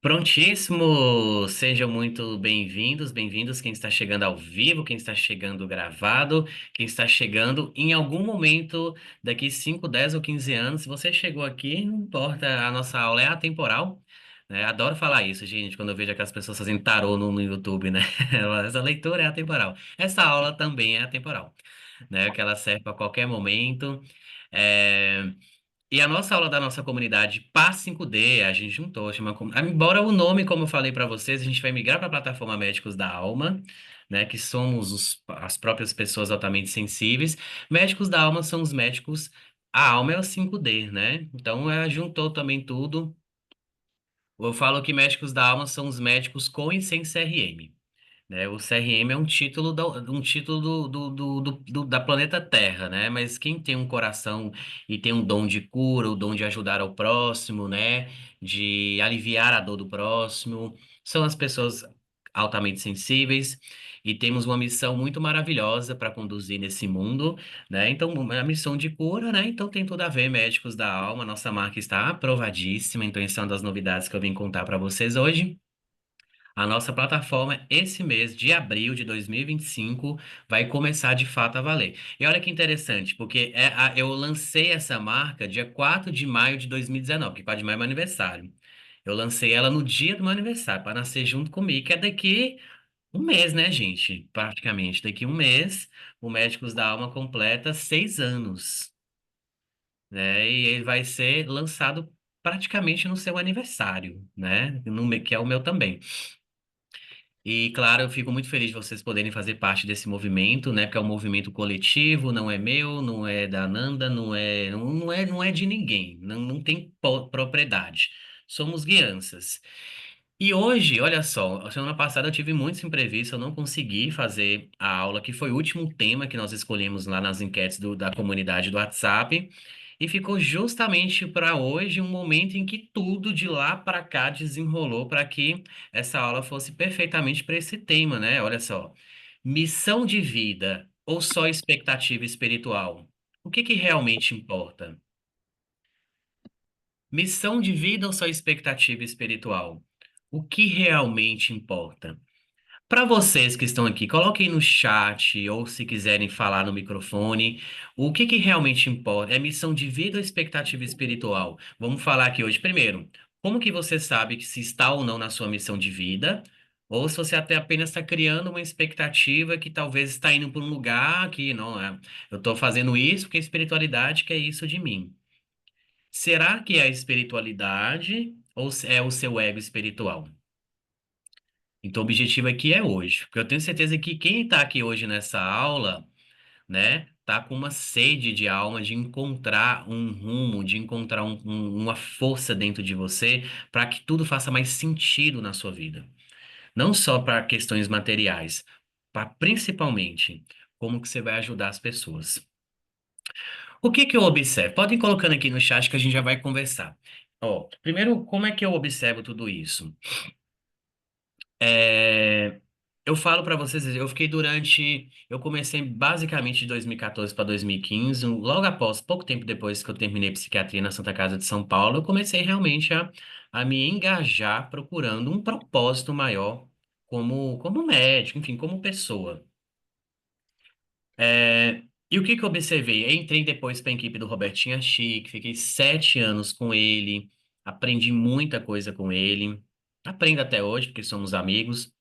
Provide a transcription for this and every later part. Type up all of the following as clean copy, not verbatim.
Prontíssimo! Sejam muito bem-vindos, bem-vindos quem está chegando ao vivo, quem está chegando gravado, quem está chegando em algum momento daqui 5, 10 ou 15 anos. Se você chegou aqui, não importa, a nossa aula é atemporal, né? Adoro falar isso, gente, quando eu vejo aquelas pessoas fazendo tarô no YouTube, né? Essa leitura é atemporal. Essa aula também é atemporal, né? Que ela serve para qualquer momento. É, E a nossa aula da nossa comunidade PAS 5D, a gente juntou, embora o nome, como eu falei para vocês, a gente vai migrar para a plataforma Médicos da Alma, né, que somos as próprias pessoas altamente sensíveis. Médicos da Alma são os médicos, a alma é o 5D, né? Então, juntou também tudo. Eu falo que médicos da alma são os médicos com e sem CRM, né? O CRM é um título da planeta Terra, né? Mas quem tem um coração e tem um dom de cura, o dom de ajudar ao próximo, né? De aliviar a dor do próximo, são as pessoas altamente sensíveis e temos uma missão muito maravilhosa para conduzir nesse mundo, né? Então, a missão de cura, né? Então tem tudo a ver, médicos da alma, nossa marca está aprovadíssima, então isso é uma das novidades que eu vim contar para vocês hoje. A nossa plataforma, esse mês de abril de 2025, vai começar de fato a valer. E olha que interessante, porque eu lancei essa marca dia 4 de maio de 2019, que 4 de maio é meu aniversário. Eu lancei ela no dia do meu aniversário, para nascer junto comigo, que é daqui um mês, né, gente? Praticamente. Daqui um mês, o Médicos da Alma completa 6 anos, né? E ele vai ser lançado praticamente no seu aniversário, né? Que é o meu também. E, claro, eu fico muito feliz de vocês poderem fazer parte desse movimento, né? Porque é um movimento coletivo, não é meu, não é da Nanda, não é de ninguém, não tem propriedade. Somos crianças. E hoje, olha só, a semana passada eu tive muitos imprevistos, eu não consegui fazer a aula, que foi o último tema que nós escolhemos lá nas enquetes da comunidade do WhatsApp, e ficou justamente para hoje um momento em que tudo de lá para cá desenrolou para que essa aula fosse perfeitamente para esse tema, né? Olha só, missão de vida ou só expectativa espiritual? O que que realmente importa? Missão de vida ou só expectativa espiritual? O que realmente importa? Para vocês que estão aqui, coloquem no chat ou se quiserem falar no microfone, o que que realmente importa? É missão de vida ou expectativa espiritual? Vamos falar aqui hoje. Primeiro, como que você sabe que se está ou não na sua missão de vida? Ou se você até apenas está criando uma expectativa que talvez está indo para um lugar que não é. Eu estou fazendo isso porque a espiritualidade quer isso de mim. Será que é a espiritualidade ou é o seu ego espiritual? Então, o objetivo aqui é hoje, porque eu tenho certeza que quem está aqui hoje nessa aula, né, tá com uma sede de alma de encontrar um rumo, de encontrar uma força dentro de você para que tudo faça mais sentido na sua vida. Não só para questões materiais, para principalmente como que você vai ajudar as pessoas. O que que eu observo? Podem ir colocando aqui no chat que a gente já vai conversar. Ó, primeiro, como é que eu observo tudo isso? É, eu falo para vocês, eu comecei basicamente de 2014 para 2015, logo após, pouco tempo depois que eu terminei psiquiatria na Santa Casa de São Paulo, eu comecei realmente a me engajar procurando um propósito maior como médico, enfim, como pessoa. E o que que eu observei? Eu entrei depois para a equipe do Robertinho Chique, fiquei 7 anos com ele, aprendi muita coisa com ele, aprendo até hoje, porque somos amigos.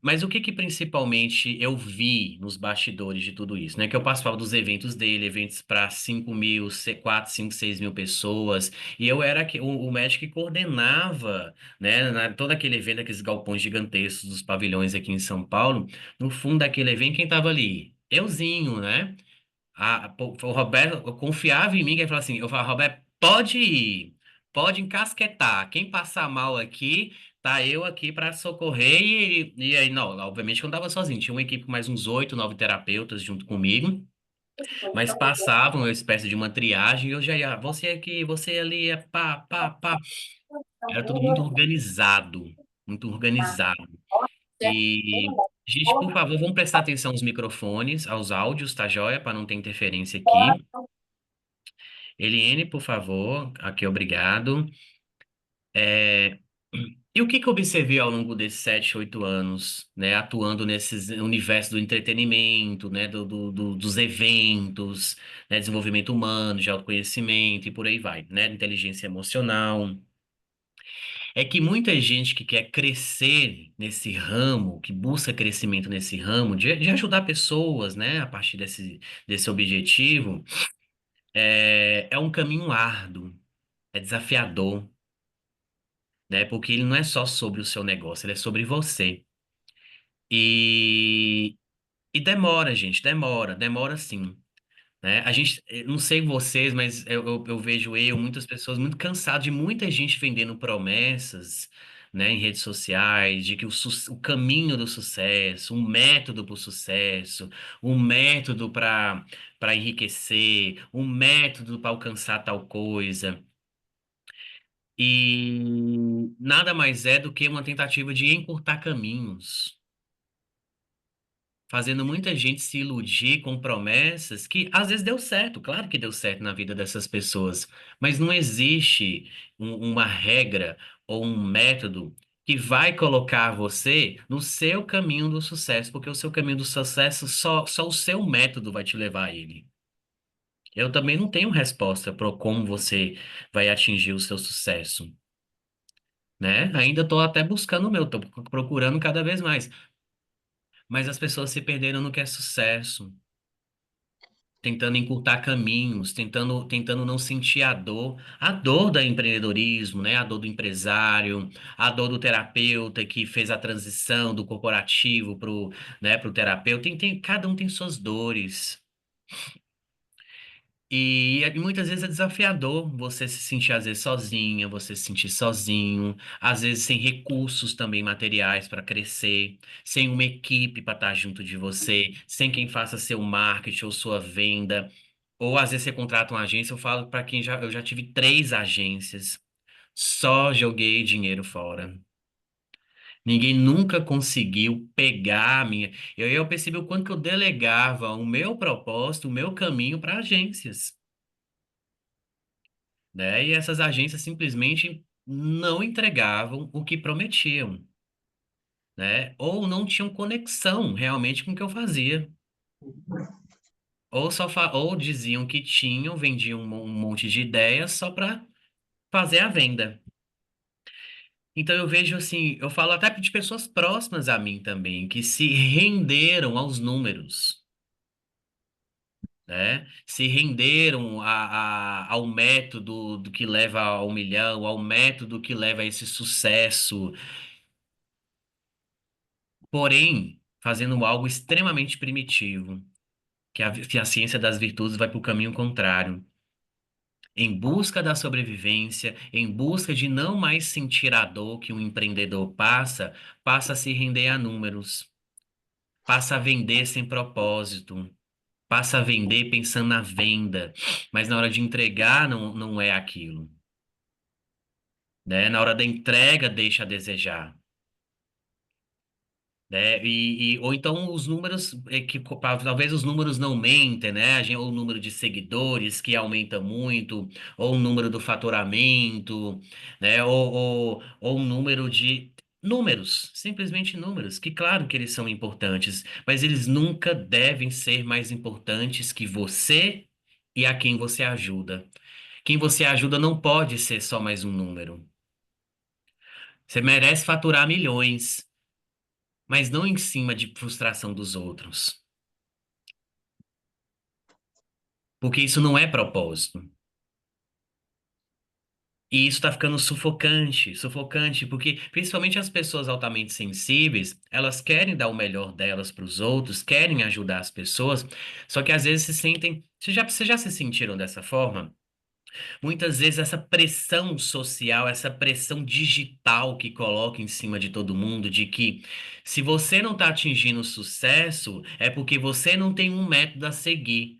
Mas o que que principalmente eu vi nos bastidores de tudo isso, né? Que eu participava dos eventos dele, eventos para 5 mil, 4, 5, 6 mil pessoas, e eu era o médico que coordenava, né? Todo aquele evento, aqueles galpões gigantescos dos pavilhões aqui em São Paulo. No fundo daquele evento, quem estava ali? Euzinho, né? O Roberto eu confiava em mim, que ele falava assim, eu falava, Roberto, pode ir, pode encasquetar, quem passar mal aqui, tá eu aqui para socorrer, e aí, não, obviamente que eu não estava sozinho, tinha uma equipe com mais uns 8, 9 terapeutas junto comigo, mas passavam uma espécie de uma triagem, e eu já ia, você aqui, você ali, é pá, pá, pá, era tudo muito organizado, e... Gente, por favor, vamos prestar atenção aos microfones, aos áudios, tá joia? Para não ter interferência aqui. Eliene, por favor, aqui, obrigado. É, E o que que eu observei ao longo desses 7, 8 anos, né, atuando nesses universo do entretenimento, né, dos eventos, né, desenvolvimento humano, de autoconhecimento e por aí vai, né, inteligência emocional, é que muita gente que quer crescer nesse ramo, que busca crescimento nesse ramo, de ajudar pessoas, né, a partir desse objetivo, é um caminho árduo, é desafiador, né, porque ele não é só sobre o seu negócio, ele é sobre você. E, e demora, gente, demora sim, né? A gente, não sei vocês, mas eu vejo muitas pessoas muito cansadas de muita gente vendendo promessas, né, em redes sociais, de que o caminho do sucesso, um método para o sucesso, um método para enriquecer, um método para alcançar tal coisa. E nada mais é do que uma tentativa de encurtar caminhos, fazendo muita gente se iludir com promessas que às vezes deu certo, claro que deu certo na vida dessas pessoas, mas não existe uma regra ou um método que vai colocar você no seu caminho do sucesso, porque o seu caminho do sucesso só o seu método vai te levar a ele. Eu também não tenho resposta para como você vai atingir o seu sucesso, né? Ainda estou até buscando o meu, estou procurando cada vez mais, mas as pessoas se perderam no que é sucesso, tentando encurtar caminhos, tentando não sentir a dor do empreendedorismo, né? A dor do empresário, a dor do terapeuta que fez a transição do corporativo pro terapeuta. Cada um tem suas dores. E muitas vezes é desafiador você se sentir, às vezes, sozinha, você se sentir sozinho, às vezes sem recursos também materiais para crescer, sem uma equipe para estar junto de você, sem quem faça seu marketing ou sua venda. Ou às vezes você contrata uma agência, eu falo para quem eu já tive 3 agências, só joguei dinheiro fora. Ninguém nunca conseguiu pegar a minha. Eu percebi o quanto que eu delegava o meu propósito, o meu caminho para agências, né? E essas agências simplesmente não entregavam o que prometiam, né? Ou não tinham conexão realmente com o que eu fazia. Ou diziam que tinham, vendiam um monte de ideias só para fazer a venda. Então eu vejo assim, eu falo até de pessoas próximas a mim também, que se renderam aos números, né? Se renderam ao método do que leva ao milhão, ao método que leva a esse sucesso, porém fazendo algo extremamente primitivo, que a ciência das virtudes vai para o caminho contrário. Em busca da sobrevivência, em busca de não mais sentir a dor que um empreendedor passa a se render a números. Passa a vender sem propósito, passa a vender pensando na venda, mas na hora de entregar não é aquilo, né? Na hora da entrega deixa a desejar, né? Ou então os números, talvez os números não mentem, né? Ou o número de seguidores que aumenta muito, ou o número do faturamento, né? Ou o número de números, simplesmente números, que claro que eles são importantes, mas eles nunca devem ser mais importantes que você e a quem você ajuda. Quem você ajuda não pode ser só mais um número. Você merece faturar milhões, mas não em cima de frustração dos outros, porque isso não é propósito. E isso tá ficando sufocante, sufocante, porque principalmente as pessoas altamente sensíveis, elas querem dar o melhor delas para os outros, querem ajudar as pessoas, só que às vezes se sentem. Vocês já se sentiram dessa forma? Muitas vezes essa pressão social, essa pressão digital que coloca em cima de todo mundo, de que se você não está atingindo sucesso, é porque você não tem um método a seguir.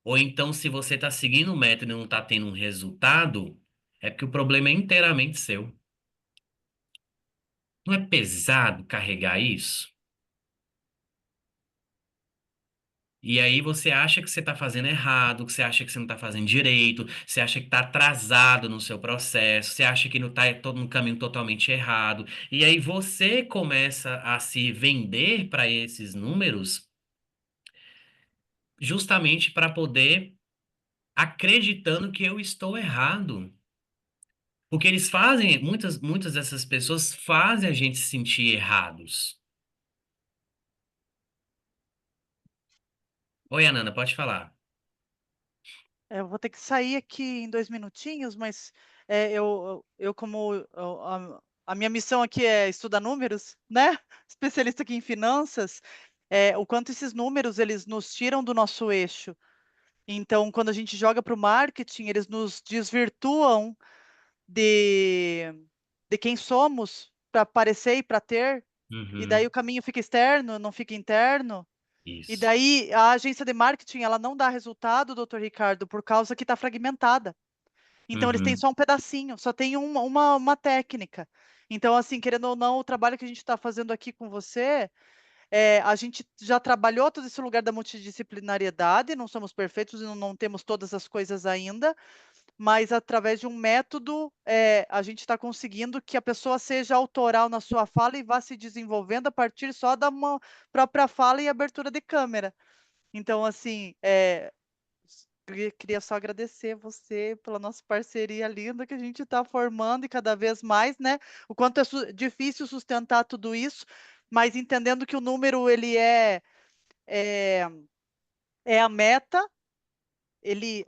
Ou então, se você está seguindo o método e não está tendo um resultado, é porque o problema é inteiramente seu. Não é pesado carregar isso? E aí você acha que você está fazendo errado, que você acha que você não está fazendo direito, você acha que está atrasado no seu processo, você acha que não está todo no caminho totalmente errado. E aí você começa a se vender para esses números justamente para poder acreditando que eu estou errado. Porque eles fazem, muitas dessas pessoas fazem a gente se sentir errados. Oi, Ananda, pode falar. Eu vou ter que sair aqui em 2 minutinhos, mas eu como a minha missão aqui é estudar números, né? Especialista aqui em finanças, o quanto esses números eles nos tiram do nosso eixo. Então, quando a gente joga para o marketing, eles nos desvirtuam de, de quem somos para parecer e para ter, e daí Uhum, o caminho fica externo, não fica interno. E isso. daí a agência de marketing, ela não dá resultado, doutor Ricardo, por causa que está fragmentada. Então eles têm Uhum, só um pedacinho, só tem uma técnica. Então, assim, querendo ou não, o trabalho que a gente está fazendo aqui com você, a gente já trabalhou todo esse lugar da multidisciplinariedade, não somos perfeitos e não temos todas as coisas ainda, mas através de um método, a gente está conseguindo que a pessoa seja autoral na sua fala e vá se desenvolvendo a partir só da uma própria fala e abertura de câmera. Então, assim, queria só agradecer você pela nossa parceria linda que a gente está formando e cada vez mais, né? O quanto é difícil sustentar tudo isso, mas entendendo que o número ele é, é a meta,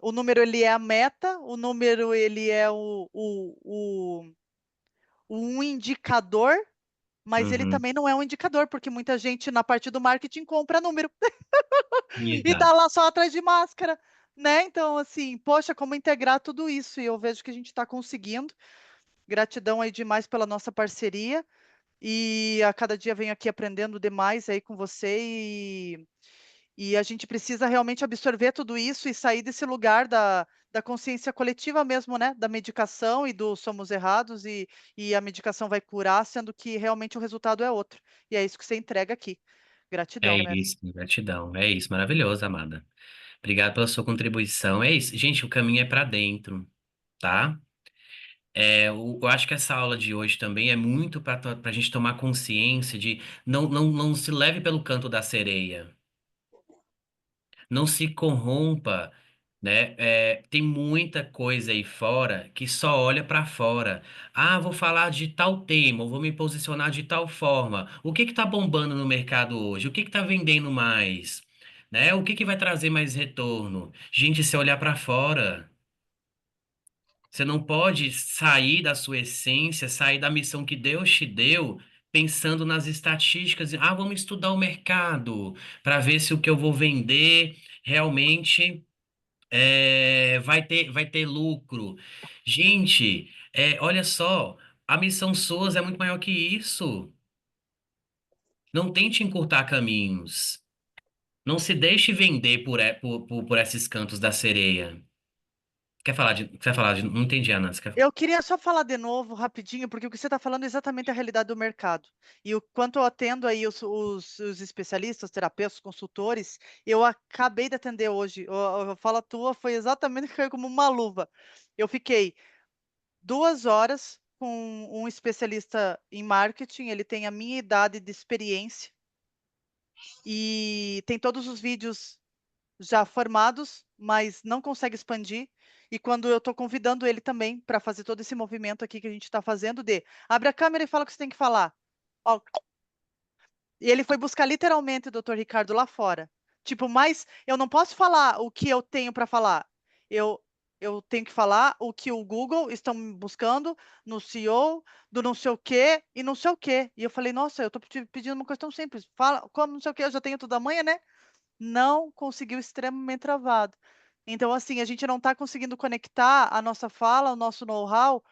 o número ele é a meta, o número ele é um indicador, mas ele uhum. também não é um indicador, porque muita gente na parte do marketing compra número. E tá Exato. lá só atrás de máscara, né. Então, assim, poxa, como integrar tudo isso, e eu vejo que a gente está conseguindo. Gratidão aí demais pela nossa parceria, e a cada dia venho aqui aprendendo demais aí com você, e a gente precisa realmente absorver tudo isso e sair desse lugar da consciência coletiva mesmo, né, da medicação e do somos errados e a medicação vai curar, sendo que realmente o resultado é outro. E é isso que você entrega aqui. É Gratidão mesmo. isso, gratidão. É isso, maravilhoso, amada. Obrigado pela sua contribuição. É isso. Gente, o caminho é para dentro, tá? Eu acho que essa aula de hoje também é muito para a gente tomar consciência de não se leve pelo canto da sereia. Não se corrompa, né? Tem muita coisa aí fora que só olha para fora. Ah, vou falar de tal tema, ou vou me posicionar de tal forma. O que que tá bombando no mercado hoje? O que que tá vendendo mais? Né? O que que vai trazer mais retorno? Gente, se olhar para fora, você não pode sair da sua essência, sair da missão que Deus te deu. Pensando nas estatísticas, vamos estudar o mercado para ver se o que eu vou vender realmente vai ter lucro. Gente, olha só, a missão SUAS é muito maior que isso. Não tente encurtar caminhos. Não se deixe vender por esses cantos da sereia. Não entendi, Ana. Eu queria só falar de novo, rapidinho, porque o que você está falando é exatamente a realidade do mercado. E o quanto eu atendo aí os especialistas, terapeutas, consultores, eu acabei de atender hoje. A fala tua foi exatamente que caiu como uma luva. Eu fiquei 2 horas com um especialista em marketing, ele tem a minha idade de experiência e tem todos os vídeos já formados, mas não consegue expandir. E quando eu estou convidando ele também para fazer todo esse movimento aqui que a gente está fazendo de abre a câmera e fala o que você tem que falar. Ó, e ele foi buscar literalmente o doutor Ricardo lá fora. Tipo, mas eu não posso falar o que eu tenho para falar. Eu, eu tenho que falar o que o Google estão buscando no SEO, do não sei o quê e não sei o quê. E eu falei, nossa, eu estou pedindo uma coisa tão simples. Fala, como não sei o quê, eu já tenho tudo amanhã, né? Não conseguiu, extremamente travado. Então, assim, a gente não está conseguindo conectar a nossa fala, o nosso know-how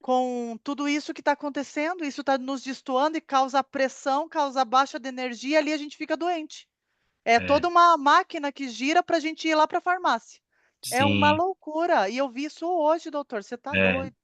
com tudo isso que está acontecendo, isso está nos destoando e causa pressão, causa baixa de energia, ali a gente fica doente. É É, toda uma máquina que gira para a gente ir lá para a farmácia. É uma sim. loucura, e eu vi isso hoje, doutor, você está É. doido.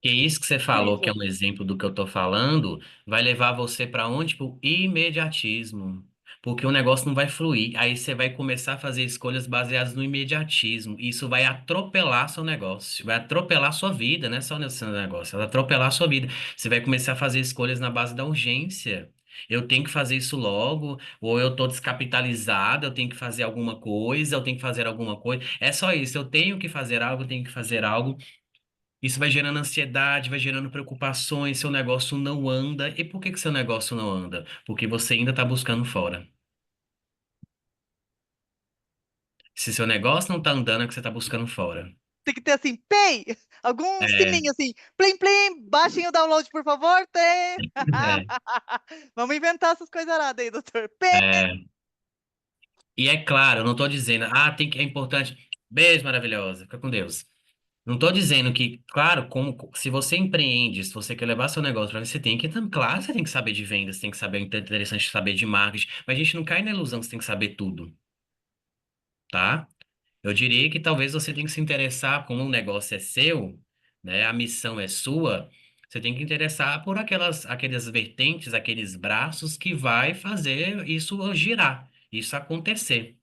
Que isso que você falou, que é Incrível. um exemplo do que eu tô falando, vai levar você para onde? Para o imediatismo. porque o negócio não vai fluir. Aí você vai começar a fazer escolhas baseadas no imediatismo. E isso vai atropelar seu negócio, vai atropelar sua vida, não é só nesse negócio, vai atropelar sua vida. Você vai começar a fazer escolhas na base da urgência. Eu tenho que fazer isso logo, ou eu tô descapitalizado, eu tenho que fazer alguma coisa, eu tenho que fazer alguma coisa. É só isso, eu tenho que fazer algo, eu tenho que fazer algo. Isso vai gerando ansiedade, vai gerando preocupações, seu negócio não anda. E por que que seu negócio não anda? Porque você ainda está buscando fora. Se seu negócio não está andando, é que você está buscando fora. Tem que ter assim, Pay! Algum É, sininho assim, plim plim, baixem o download, por favor, tem. é, Vamos inventar essas coisas aradas aí, doutor. Pay! é. E é claro, eu não estou dizendo, tem que, é importante. Beijo, maravilhosa. Fica com Deus. Não estou dizendo que, claro, se você empreende, se você quer levar seu negócio para você tem que, claro, você tem que saber de vendas, tem que saber, é interessante saber de marketing, mas a gente não cai na ilusão que você tem que saber tudo, tá? Eu diria que talvez você tenha que se interessar, como o negócio é seu, né? A missão é sua. Você tem que interessar por aquelas vertentes, aqueles braços que vai fazer isso girar, isso acontecer.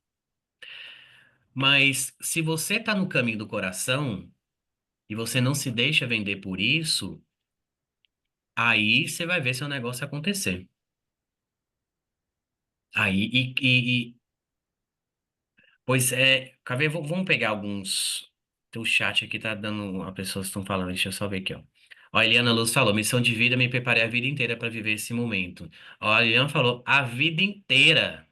Mas se você está no caminho do coração e você não se deixa vender por isso, aí você vai ver seu negócio acontecer. Aí, pois é, quer ver? Vamos pegar alguns. Teu chat aqui tá dando. As pessoas estão falando, deixa eu só ver aqui, ó. Ó, a Eliana Luz falou: missão de vida, me preparei a vida inteira para viver esse momento. Ó, a Eliana falou: a vida inteira.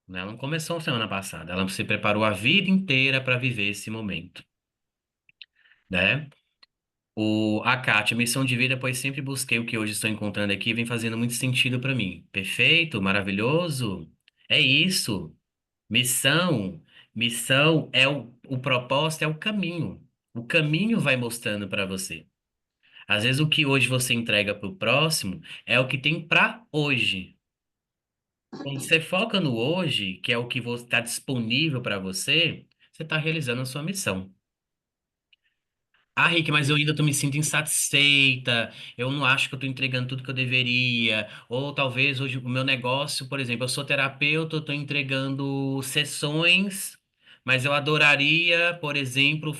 Ela não começou semana passada, ela se preparou a vida inteira para viver esse momento, né? A Kátia, missão de vida, pois sempre busquei o que hoje estou encontrando aqui, vem fazendo muito sentido para mim. Perfeito, maravilhoso. É isso. Missão, missão é o propósito, é o caminho. O caminho vai mostrando para você. Às vezes o que hoje você entrega para o próximo é o que tem para hoje. Quando você foca no hoje, que é o que está disponível para você, você está realizando a sua missão. Rick, mas eu ainda tô me sinto insatisfeita, eu não acho que eu tô entregando tudo que eu deveria, ou talvez hoje o meu negócio, por exemplo, eu sou terapeuta, eu tô entregando sessões, mas eu adoraria, por exemplo,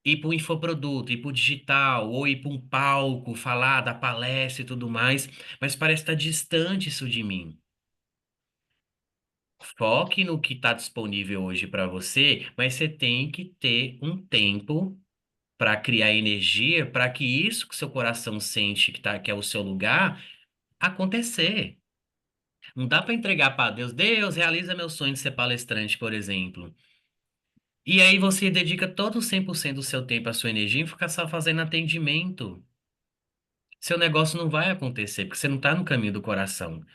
ir para o infoproduto, ir para o digital, ou ir para um palco, falar da palestra e tudo mais, mas parece estar distante isso de mim. Foque no que está disponível hoje para você, mas você tem que ter um tempo para criar energia, para que isso que seu coração sente que é o seu lugar acontecer. Não dá para entregar para Deus, Deus, realiza meu sonho de ser palestrante, por exemplo. E aí você dedica todo 100% do seu tempo, a sua energia em ficar só fazendo atendimento. Seu negócio não vai acontecer, porque você não está no caminho do coração.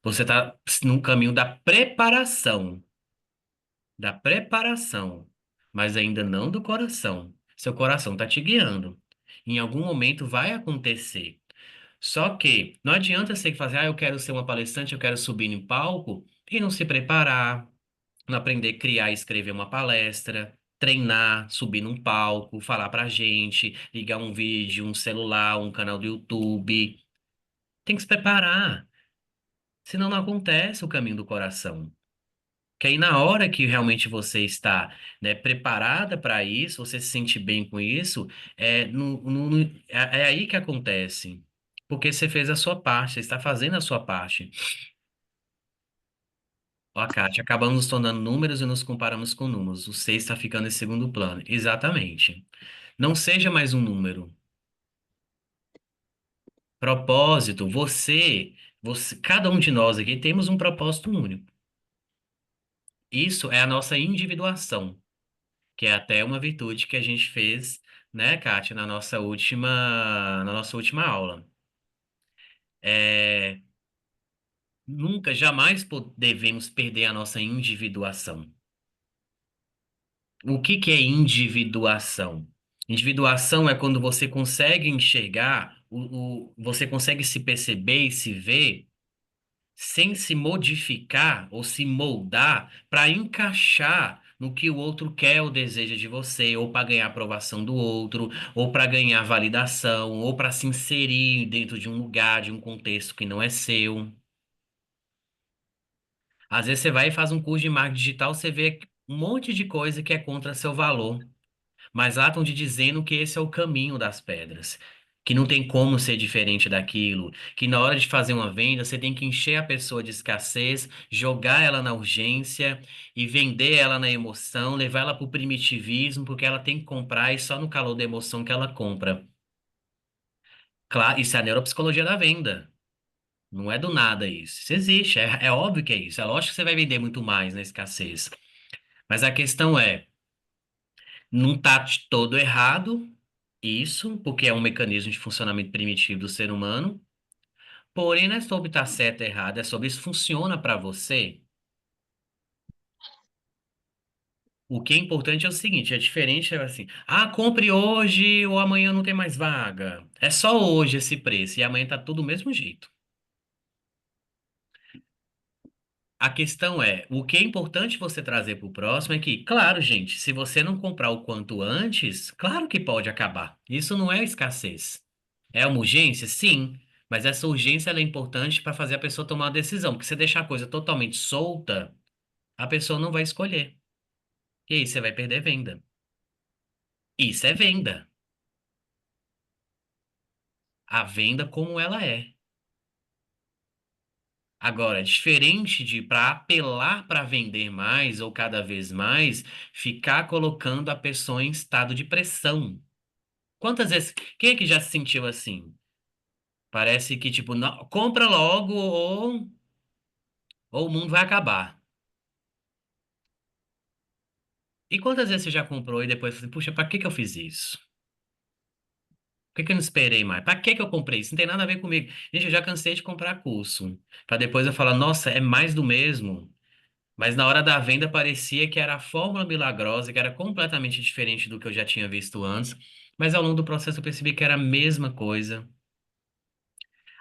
Você está no caminho da preparação, mas ainda não do coração. Seu coração está te guiando. Em algum momento vai acontecer. Só que não adianta você fazer, eu quero ser uma palestrante, eu quero subir em palco e não se preparar, não aprender a criar e escrever uma palestra, treinar, subir num palco, falar pra gente, ligar um vídeo, um celular, um canal do YouTube. Tem que se preparar, senão não acontece o caminho do coração. Que aí na hora que realmente você está, né, preparada para isso, você se sente bem com isso, é aí que acontece. Porque você fez a sua parte, você está fazendo a sua parte. Ó, Kátia, acabamos nos tornando números e nos comparamos com números. O 6 está ficando em segundo plano. Exatamente. Não seja mais um número. Propósito, cada um de nós aqui temos um propósito único. Isso é a nossa individuação, que é até uma virtude que a gente fez, né, Kátia, na nossa última aula. É, nunca, jamais devemos perder a nossa individuação. O que que é individuação? Individuação é quando você consegue enxergar, você consegue se perceber e se ver sem se modificar ou se moldar para encaixar no que o outro quer ou deseja de você, ou para ganhar aprovação do outro, ou para ganhar validação, ou para se inserir dentro de um lugar, de um contexto que não é seu. Às vezes você vai e faz um curso de marketing digital, você vê um monte de coisa que é contra seu valor. Mas lá estão te dizendo que esse é o caminho das pedras. Que não tem como ser diferente daquilo. Que na hora de fazer uma venda, você tem que encher a pessoa de escassez, jogar ela na urgência e vender ela na emoção, levar ela para o primitivismo, porque ela tem que comprar e só no calor da emoção que ela compra. Claro, isso é a neuropsicologia da venda. Não é do nada isso. Isso existe, é óbvio que é isso. É lógico que você vai vender muito mais na escassez. Mas a questão é, não está de todo errado isso, porque é um mecanismo de funcionamento primitivo do ser humano. Porém, não é sobre estar certo ou errado, é sobre isso funciona para você. O que é importante é o seguinte, é diferente, é assim, ah, compre hoje ou amanhã não tem mais vaga. É só hoje esse preço e amanhã tá tudo do mesmo jeito. A questão é, o que é importante você trazer para o próximo é que, claro, gente, se você não comprar o quanto antes, claro que pode acabar. Isso não é escassez. É uma urgência? Sim. Mas essa urgência ela é importante para fazer a pessoa tomar uma decisão. Porque se deixar a coisa totalmente solta, a pessoa não vai escolher. E aí você vai perder venda. Isso é venda. A venda como ela é. Agora, diferente de para apelar para vender mais ou cada vez mais, ficar colocando a pessoa em estado de pressão. Quantas vezes, quem é que já se sentiu assim? Parece que, tipo, não, compra logo ou o mundo vai acabar. E quantas vezes você já comprou e depois falou assim, puxa, pra que que eu fiz isso? Por que que eu não esperei mais? Pra que que eu comprei isso? Não tem nada a ver comigo. Gente, eu já cansei de comprar curso. Pra depois eu falar, nossa, é mais do mesmo. Mas na hora da venda parecia que era a fórmula milagrosa, que era completamente diferente do que eu já tinha visto antes. Mas ao longo do processo eu percebi que era a mesma coisa.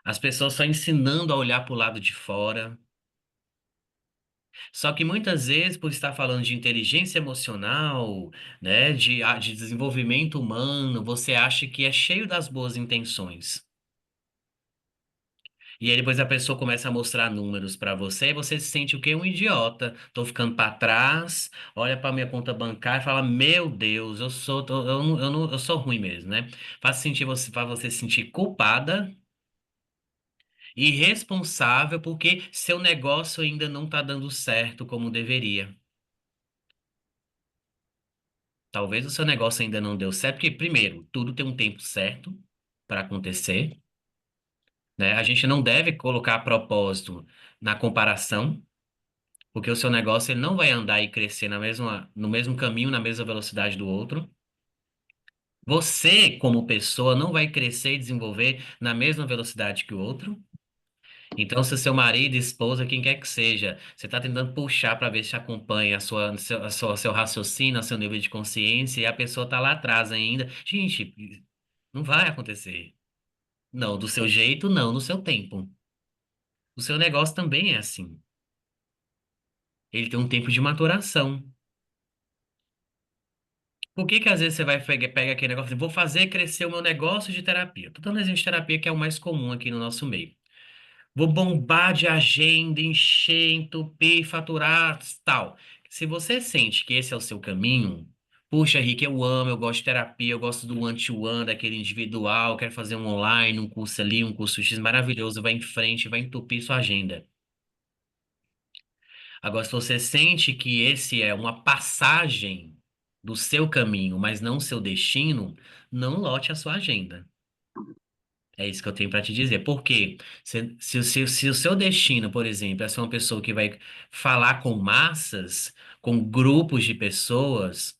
As pessoas só ensinando a olhar para o lado de fora. Só que muitas vezes, por estar falando de inteligência emocional, né, de desenvolvimento humano, você acha que é cheio das boas intenções. E aí depois a pessoa começa a mostrar números para você e você se sente o quê? Um idiota. Tô ficando para trás, olha para minha conta bancária e fala: "Meu Deus, eu sou ruim mesmo, né?" Faz você se sentir culpada e responsável porque seu negócio ainda não está dando certo como deveria. Talvez o seu negócio ainda não deu certo, porque, primeiro, tudo tem um tempo certo para acontecer, né? A gente não deve colocar propósito na comparação, porque o seu negócio ele não vai andar e crescer no mesmo caminho, na mesma velocidade do outro. Você, como pessoa, não vai crescer e desenvolver na mesma velocidade que o outro. Então, se o seu marido, esposa, quem quer que seja, você está tentando puxar para ver se acompanha seu raciocínio, seu nível de consciência, e a pessoa está lá atrás ainda. Gente, não vai acontecer. Não, do seu jeito, não, no seu tempo. O seu negócio também é assim. Ele tem um tempo de maturação. Por que que às vezes você pega aquele negócio, vou fazer crescer o meu negócio de terapia? Tô dando exemplo de terapia que é o mais comum aqui no nosso meio. Vou bombar de agenda, encher, entupir, faturar, tal. Se você sente que esse é o seu caminho, puxa, Rick, eu amo, eu gosto de terapia, eu gosto do one-to-one, daquele individual, quero fazer um online, um curso ali, um curso X maravilhoso, vai em frente, vai entupir sua agenda. Agora, se você sente que esse é uma passagem do seu caminho, mas não seu destino, não lote a sua agenda. É isso que eu tenho para te dizer. Porque se o seu destino, por exemplo, é ser uma pessoa que vai falar com massas, com grupos de pessoas,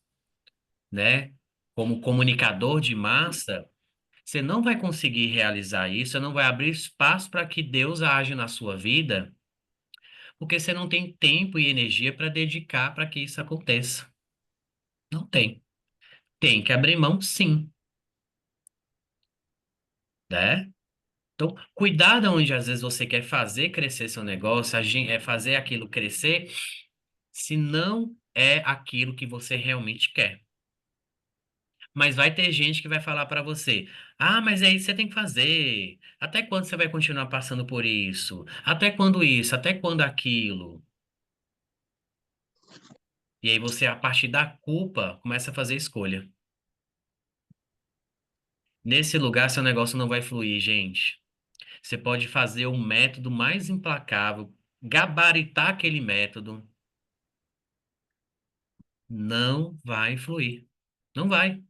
né? Como comunicador de massa, você não vai conseguir realizar isso, você não vai abrir espaço para que Deus age na sua vida, porque você não tem tempo e energia para dedicar para que isso aconteça. Não tem. Tem que abrir mão, sim, né? Então, cuidado onde às vezes você quer fazer crescer seu negócio, é fazer aquilo crescer, se não é aquilo que você realmente quer. Mas vai ter gente que vai falar para você: ah, mas é isso que você tem que fazer. Até quando você vai continuar passando por isso? Até quando isso? Até quando aquilo? E aí você, a partir da culpa, começa a fazer escolha. Nesse lugar, seu negócio não vai fluir, gente. Você pode fazer o método mais implacável, gabaritar aquele método, não vai fluir. Não vai.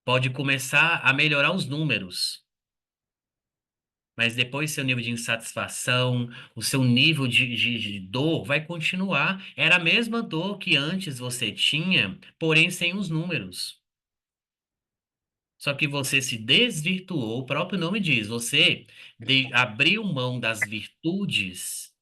Pode começar a melhorar os números, mas depois seu nível de insatisfação, o seu nível de dor vai continuar. Era a mesma dor que antes você tinha, porém sem os números. Só que você se desvirtuou, o próprio nome diz, você abriu mão das virtudes,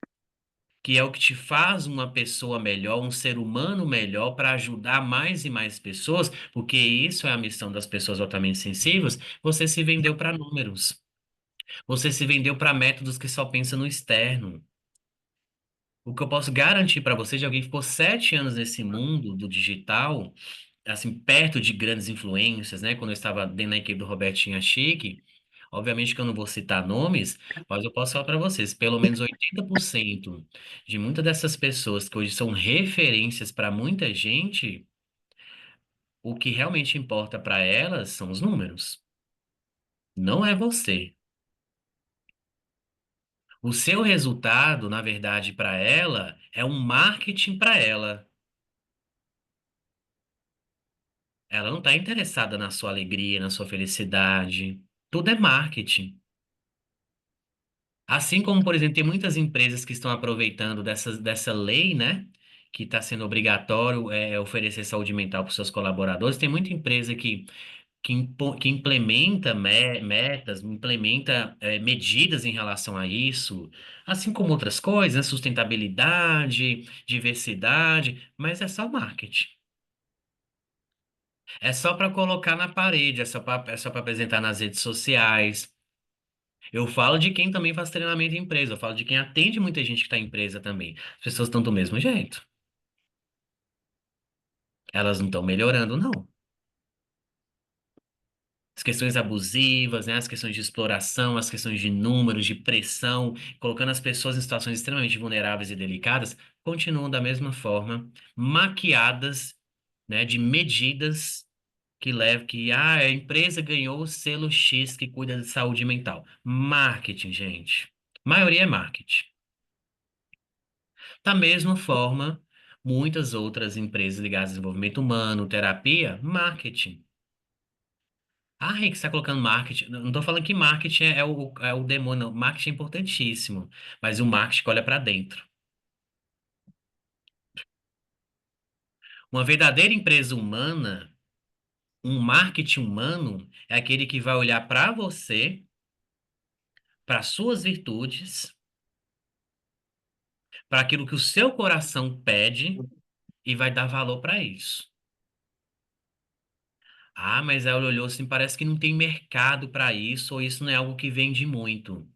que é o que te faz uma pessoa melhor, um ser humano melhor, para ajudar mais e mais pessoas, porque isso é a missão das pessoas altamente sensíveis. Você se vendeu para números. Você se vendeu para métodos que só pensam no externo. O que eu posso garantir para você, de alguém que ficou 7 anos nesse mundo do digital, assim, perto de grandes influências, né? Quando eu estava dentro da equipe do Robertinho Chique, obviamente que eu não vou citar nomes, mas eu posso falar para vocês, pelo menos 80% de muitas dessas pessoas que hoje são referências para muita gente, o que realmente importa para elas são os números. Não é você. O seu resultado, na verdade, para ela, é um marketing para ela. Ela não está interessada na sua alegria, na sua felicidade. Tudo é marketing. Assim como, por exemplo, tem muitas empresas que estão aproveitando dessa lei, né? Que está sendo obrigatório oferecer saúde mental para os seus colaboradores. Tem muita empresa que implementa metas, implementa medidas em relação a isso, assim como outras coisas, né? Sustentabilidade, diversidade, mas é só marketing. É só para colocar na parede, é só para apresentar nas redes sociais. Eu falo de quem também faz treinamento em empresa, eu falo de quem atende muita gente que está em empresa também. As pessoas estão do mesmo jeito. Elas não estão melhorando, não. As questões abusivas, né, as questões de exploração, as questões de números, de pressão, colocando as pessoas em situações extremamente vulneráveis e delicadas, continuam da mesma forma, maquiadas, né, de medidas que levam que a empresa ganhou o selo X que cuida de saúde mental. Marketing, gente. A maioria é marketing. Da mesma forma, muitas outras empresas ligadas ao desenvolvimento humano, terapia, marketing. Ah, Rick, você está colocando marketing. Não estou falando que marketing é o demônio, não. Marketing é importantíssimo, mas o marketing olha para dentro. Uma verdadeira empresa humana, um marketing humano, é aquele que vai olhar para você, para suas virtudes, para aquilo que o seu coração pede e vai dar valor para isso. Ah, mas aí ela olhou assim, parece que não tem mercado para isso, ou isso não é algo que vende muito.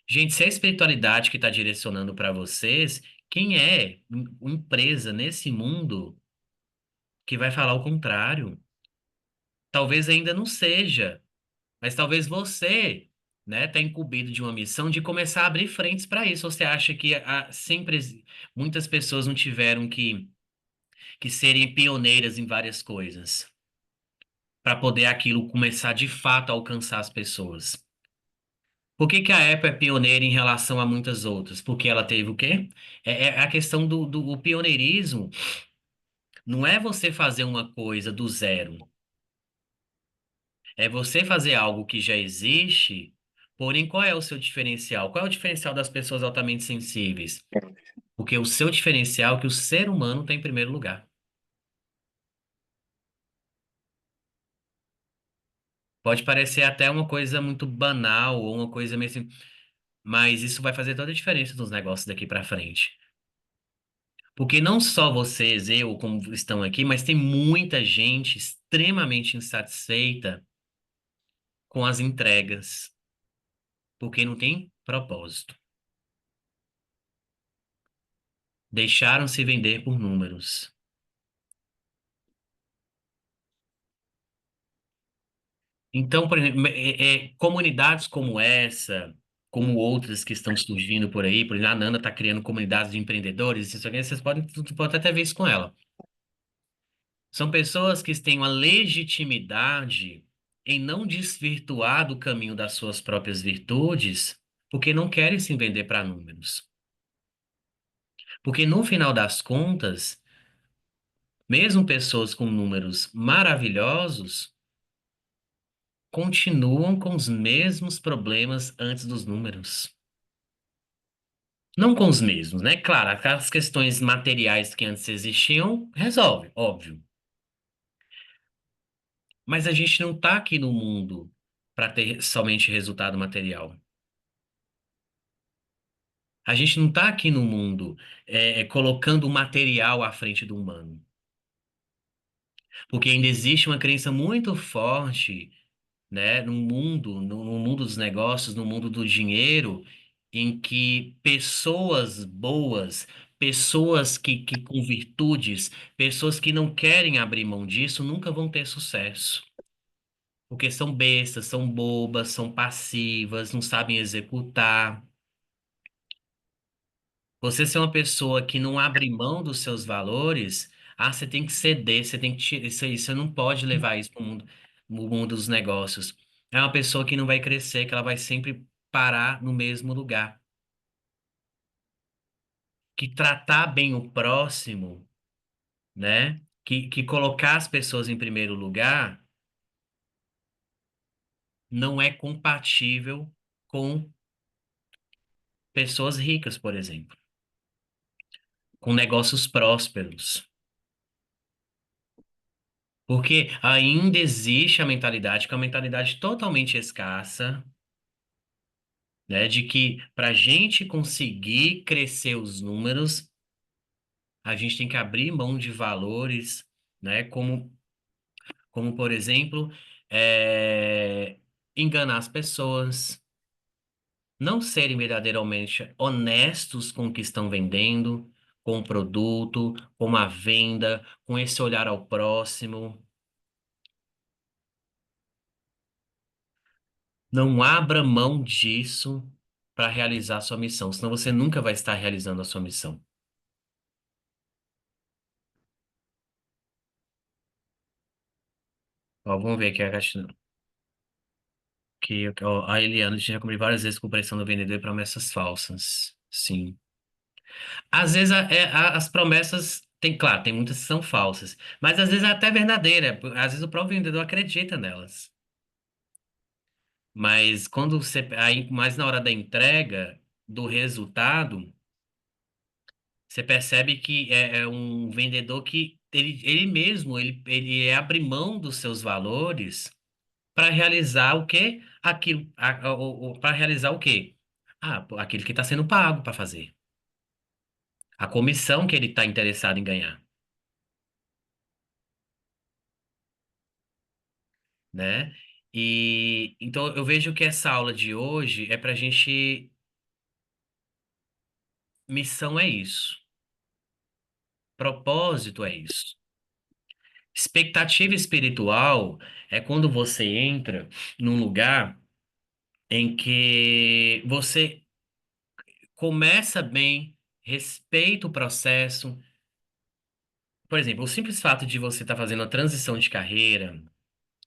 Gente, se é a espiritualidade que está direcionando para vocês, quem é empresa nesse mundo que vai falar o contrário? Talvez ainda não seja, mas talvez você, né, tá incumbido de uma missão de começar a abrir frentes para isso. Você acha que muitas pessoas não tiveram que serem pioneiras em várias coisas para poder aquilo começar de fato a alcançar as pessoas? Por que que a Apple é pioneira em relação a muitas outras? Porque ela teve o quê? É a questão do o pioneirismo. Não é você fazer uma coisa do zero. É você fazer algo que já existe. Porém, qual é o seu diferencial? Qual é o diferencial das pessoas altamente sensíveis? Porque o seu diferencial é que o ser humano tem em primeiro lugar. Pode parecer até uma coisa muito banal ou uma coisa meio assim, mas isso vai fazer toda a diferença nos negócios daqui para frente. Porque não só vocês, eu, como estão aqui, mas tem muita gente extremamente insatisfeita com as entregas, porque não tem propósito. Deixaram se vender por números. Então, por exemplo, comunidades como essa, como outras que estão surgindo por aí. Por exemplo, a Nanda está criando comunidades de empreendedores, isso aqui, vocês podem, tu pode até ver isso com ela. São pessoas que têm uma legitimidade em não desvirtuar do caminho das suas próprias virtudes, porque não querem se vender para números. Porque no final das contas, mesmo pessoas com números maravilhosos continuam com os mesmos problemas antes dos números. Não com os mesmos, né? Claro, aquelas questões materiais que antes existiam, resolve, óbvio. Mas a gente não está aqui no mundo para ter somente resultado material. A gente não está aqui no mundo colocando o material à frente do humano. Porque ainda existe uma crença muito forte, né, no mundo dos negócios, no mundo do dinheiro, em que pessoas boas, pessoas que com virtudes, pessoas que não querem abrir mão disso, nunca vão ter sucesso. Porque são bestas, são bobas, são passivas, não sabem executar. Você ser uma pessoa que não abre mão dos seus valores, você tem que ceder, você tem que isso aí, você não pode levar isso para o mundo dos negócios. É uma pessoa que não vai crescer, que ela vai sempre parar no mesmo lugar. Que tratar bem o próximo, né? Que colocar as pessoas em primeiro lugar não é compatível com pessoas ricas, por exemplo, com negócios prósperos. Porque ainda existe a mentalidade, que é uma mentalidade totalmente escassa, né? De que para a gente conseguir crescer os números, a gente tem que abrir mão de valores, né? Como por exemplo, é, enganar as pessoas, não serem verdadeiramente honestos com o que estão vendendo, com o produto, com a venda, com esse olhar ao próximo. Não abra mão disso para realizar a sua missão, senão você nunca vai estar realizando a sua missão. Ó, vamos ver aqui a caixa que ó, a Eliana já cobriu várias vezes com pressão do vendedor e promessas falsas. Sim. Às vezes as promessas tem, claro, tem muitas que são falsas, mas às vezes é até verdadeira. Às vezes o próprio vendedor acredita nelas. Mas quando você aí, mais na hora da entrega do resultado, você percebe que é um vendedor que ele mesmo ele abre mão dos seus valores para realizar o quê? Aquilo, para realizar o quê? Aquilo que está sendo pago para fazer. A comissão que ele está interessado em ganhar, né? E então eu vejo que essa aula de hoje é para a gente. Missão é isso. Propósito é isso. Expectativa espiritual é quando você entra num lugar em que você começa bem, respeita o processo. Por exemplo, o simples fato de você estar fazendo a transição de carreira,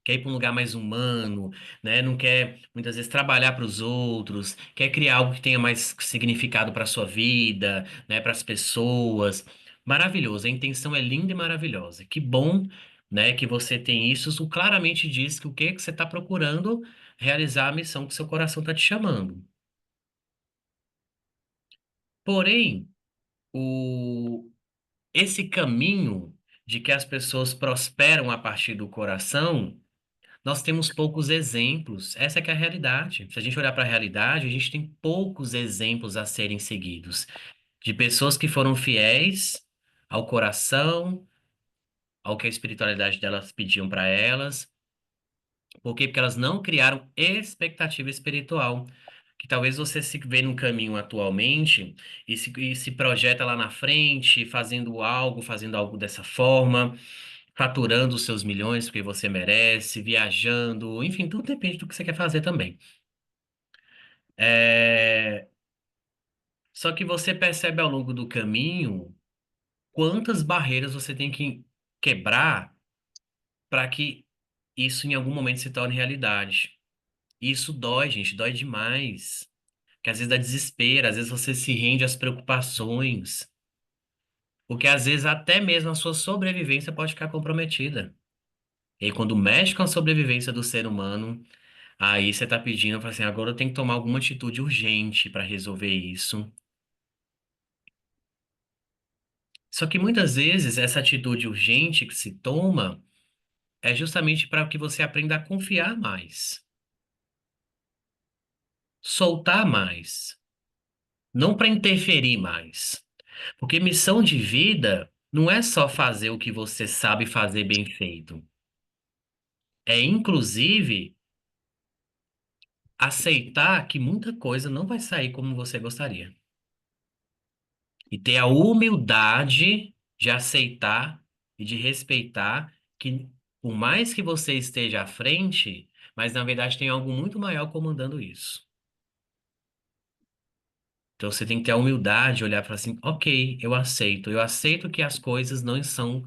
quer ir para um lugar mais humano, né? Não quer muitas vezes trabalhar para os outros, quer criar algo que tenha mais significado para a sua vida, né? Para as pessoas. Maravilhoso, a intenção é linda e maravilhosa. Que bom, né? Que você tem isso. Isso claramente diz que o que que você está procurando realizar a missão que seu coração está te chamando. Porém, o esse caminho de que as pessoas prosperam a partir do coração, nós temos poucos exemplos. Essa é que é a realidade. Se a gente olhar para a realidade, a gente tem poucos exemplos a serem seguidos de pessoas que foram fiéis ao coração, ao que a espiritualidade delas pediam para elas. Por quê? Porque elas não criaram expectativa espiritual. Que talvez você se vê num caminho atualmente e se projeta lá na frente, fazendo algo dessa forma, faturando os seus milhões porque você merece, viajando, enfim, tudo depende do que você quer fazer também. É, Só que você percebe ao longo do caminho quantas barreiras você tem que quebrar para que isso em algum momento se torne realidade. E isso dói, gente, dói demais. Que às vezes dá desespero, às vezes você se rende às preocupações, porque às vezes até mesmo a sua sobrevivência pode ficar comprometida. E aí, quando mexe com a sobrevivência do ser humano, aí você tá pedindo, fala assim, agora eu tenho que tomar alguma atitude urgente para resolver isso. Só que muitas vezes essa atitude urgente que se toma é justamente para que você aprenda a confiar mais, soltar mais, não para interferir mais. Porque missão de vida não é só fazer o que você sabe fazer bem feito. É, inclusive, aceitar que muita coisa não vai sair como você gostaria. E ter a humildade de aceitar e de respeitar que, por mais que você esteja à frente, mas na verdade tem algo muito maior comandando isso. Então você tem que ter a humildade, olhar para assim, ok, eu aceito que as coisas não estão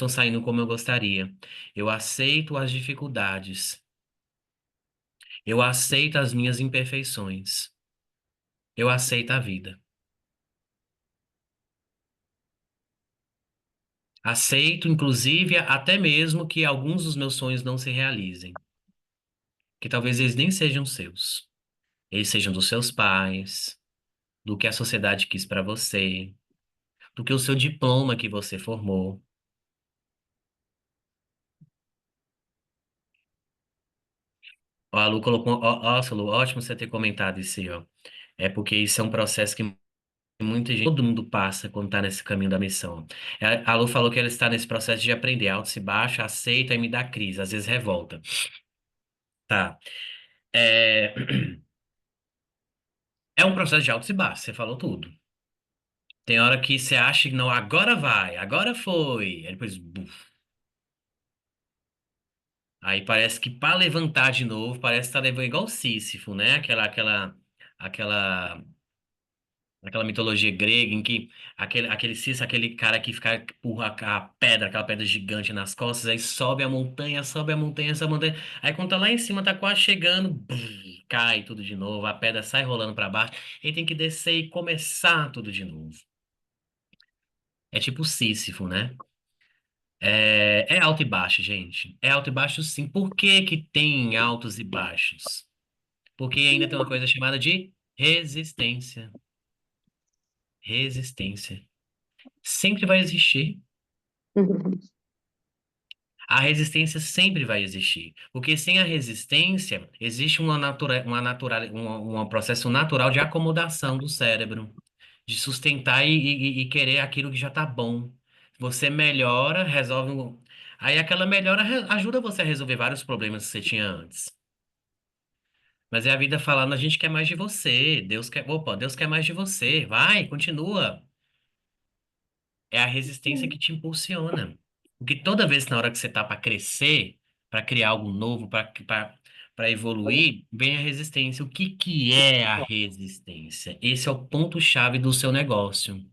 saindo como eu gostaria. Eu aceito as dificuldades. Eu aceito as minhas imperfeições. Eu aceito a vida. Aceito, inclusive, até mesmo que alguns dos meus sonhos não se realizem. Que talvez eles nem sejam seus. Eles sejam dos seus pais, do que a sociedade quis para você, do que o seu diploma que você formou. Ó, a Lu colocou, nossa, Lu, ótimo você ter comentado isso aí, ó. É porque isso é um processo que muita gente, todo mundo passa quando tá nesse caminho da missão. A Lu falou que ela está nesse processo de aprender, alto e baixa, aceita e me dá crise, às vezes revolta. Tá. É, é um processo de altos e baixos, você falou tudo. Tem hora que você acha que não, agora vai, agora foi. Aí depois, buf. Aí parece que para levantar de novo, parece que tá levando igual o Sísifo, né? Aquela Aquela mitologia grega em que aquele Sísifo, aquele cara que fica empurra a pedra, aquela pedra gigante nas costas, aí sobe a montanha, sobe a montanha, sobe a montanha. Aí quando tá lá em cima, tá quase chegando, cai tudo de novo, a pedra sai rolando para baixo, ele tem que descer e começar tudo de novo. É tipo Sísifo, né? É alto e baixo, gente. É alto e baixo, sim. Por que que tem altos e baixos? Porque ainda tem uma coisa chamada de resistência. Resistência. Sempre vai existir. A resistência sempre vai existir, porque sem a resistência existe um processo natural de acomodação do cérebro, de sustentar e querer aquilo que já está bom. Você melhora, resolve Aí aquela melhora ajuda você a resolver vários problemas que você tinha antes. Mas é a vida falando, a gente quer mais de você. Deus quer mais de você. Vai, continua. É a resistência que te impulsiona. Porque toda vez na hora que você tá para crescer, para criar algo novo, para evoluir, vem a resistência. O que que é a resistência? Esse é o ponto-chave do seu negócio.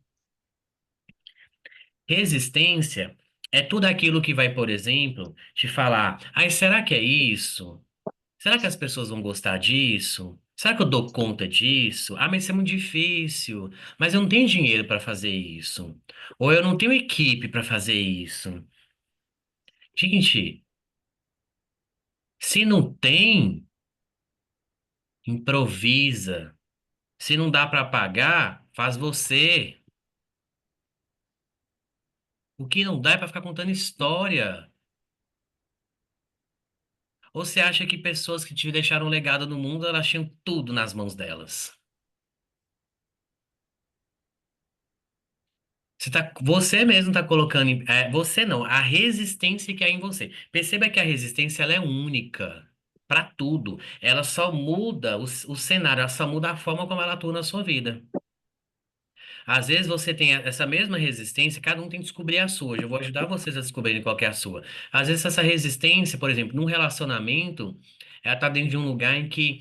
Resistência é tudo aquilo que vai, por exemplo, te falar: ai, será que é isso? Será que as pessoas vão gostar disso? Será que eu dou conta disso? Ah, mas isso é muito difícil. Mas eu não tenho dinheiro para fazer isso. Ou eu não tenho equipe para fazer isso. Gente, se não tem, improvisa. Se não dá para pagar, faz você. O que não dá é para ficar contando história. Ou você acha que pessoas que te deixaram um legado no mundo, elas tinham tudo nas mãos delas? Você mesmo está colocando, você não, a resistência que há em você. Perceba que a resistência ela é única para tudo. Ela só muda o cenário, ela só muda a forma como ela atua na sua vida. Às vezes você tem essa mesma resistência, cada um tem que descobrir a sua. Eu vou ajudar vocês a descobrirem qual que é a sua. Às vezes essa resistência, por exemplo, num relacionamento, ela está dentro de um lugar em que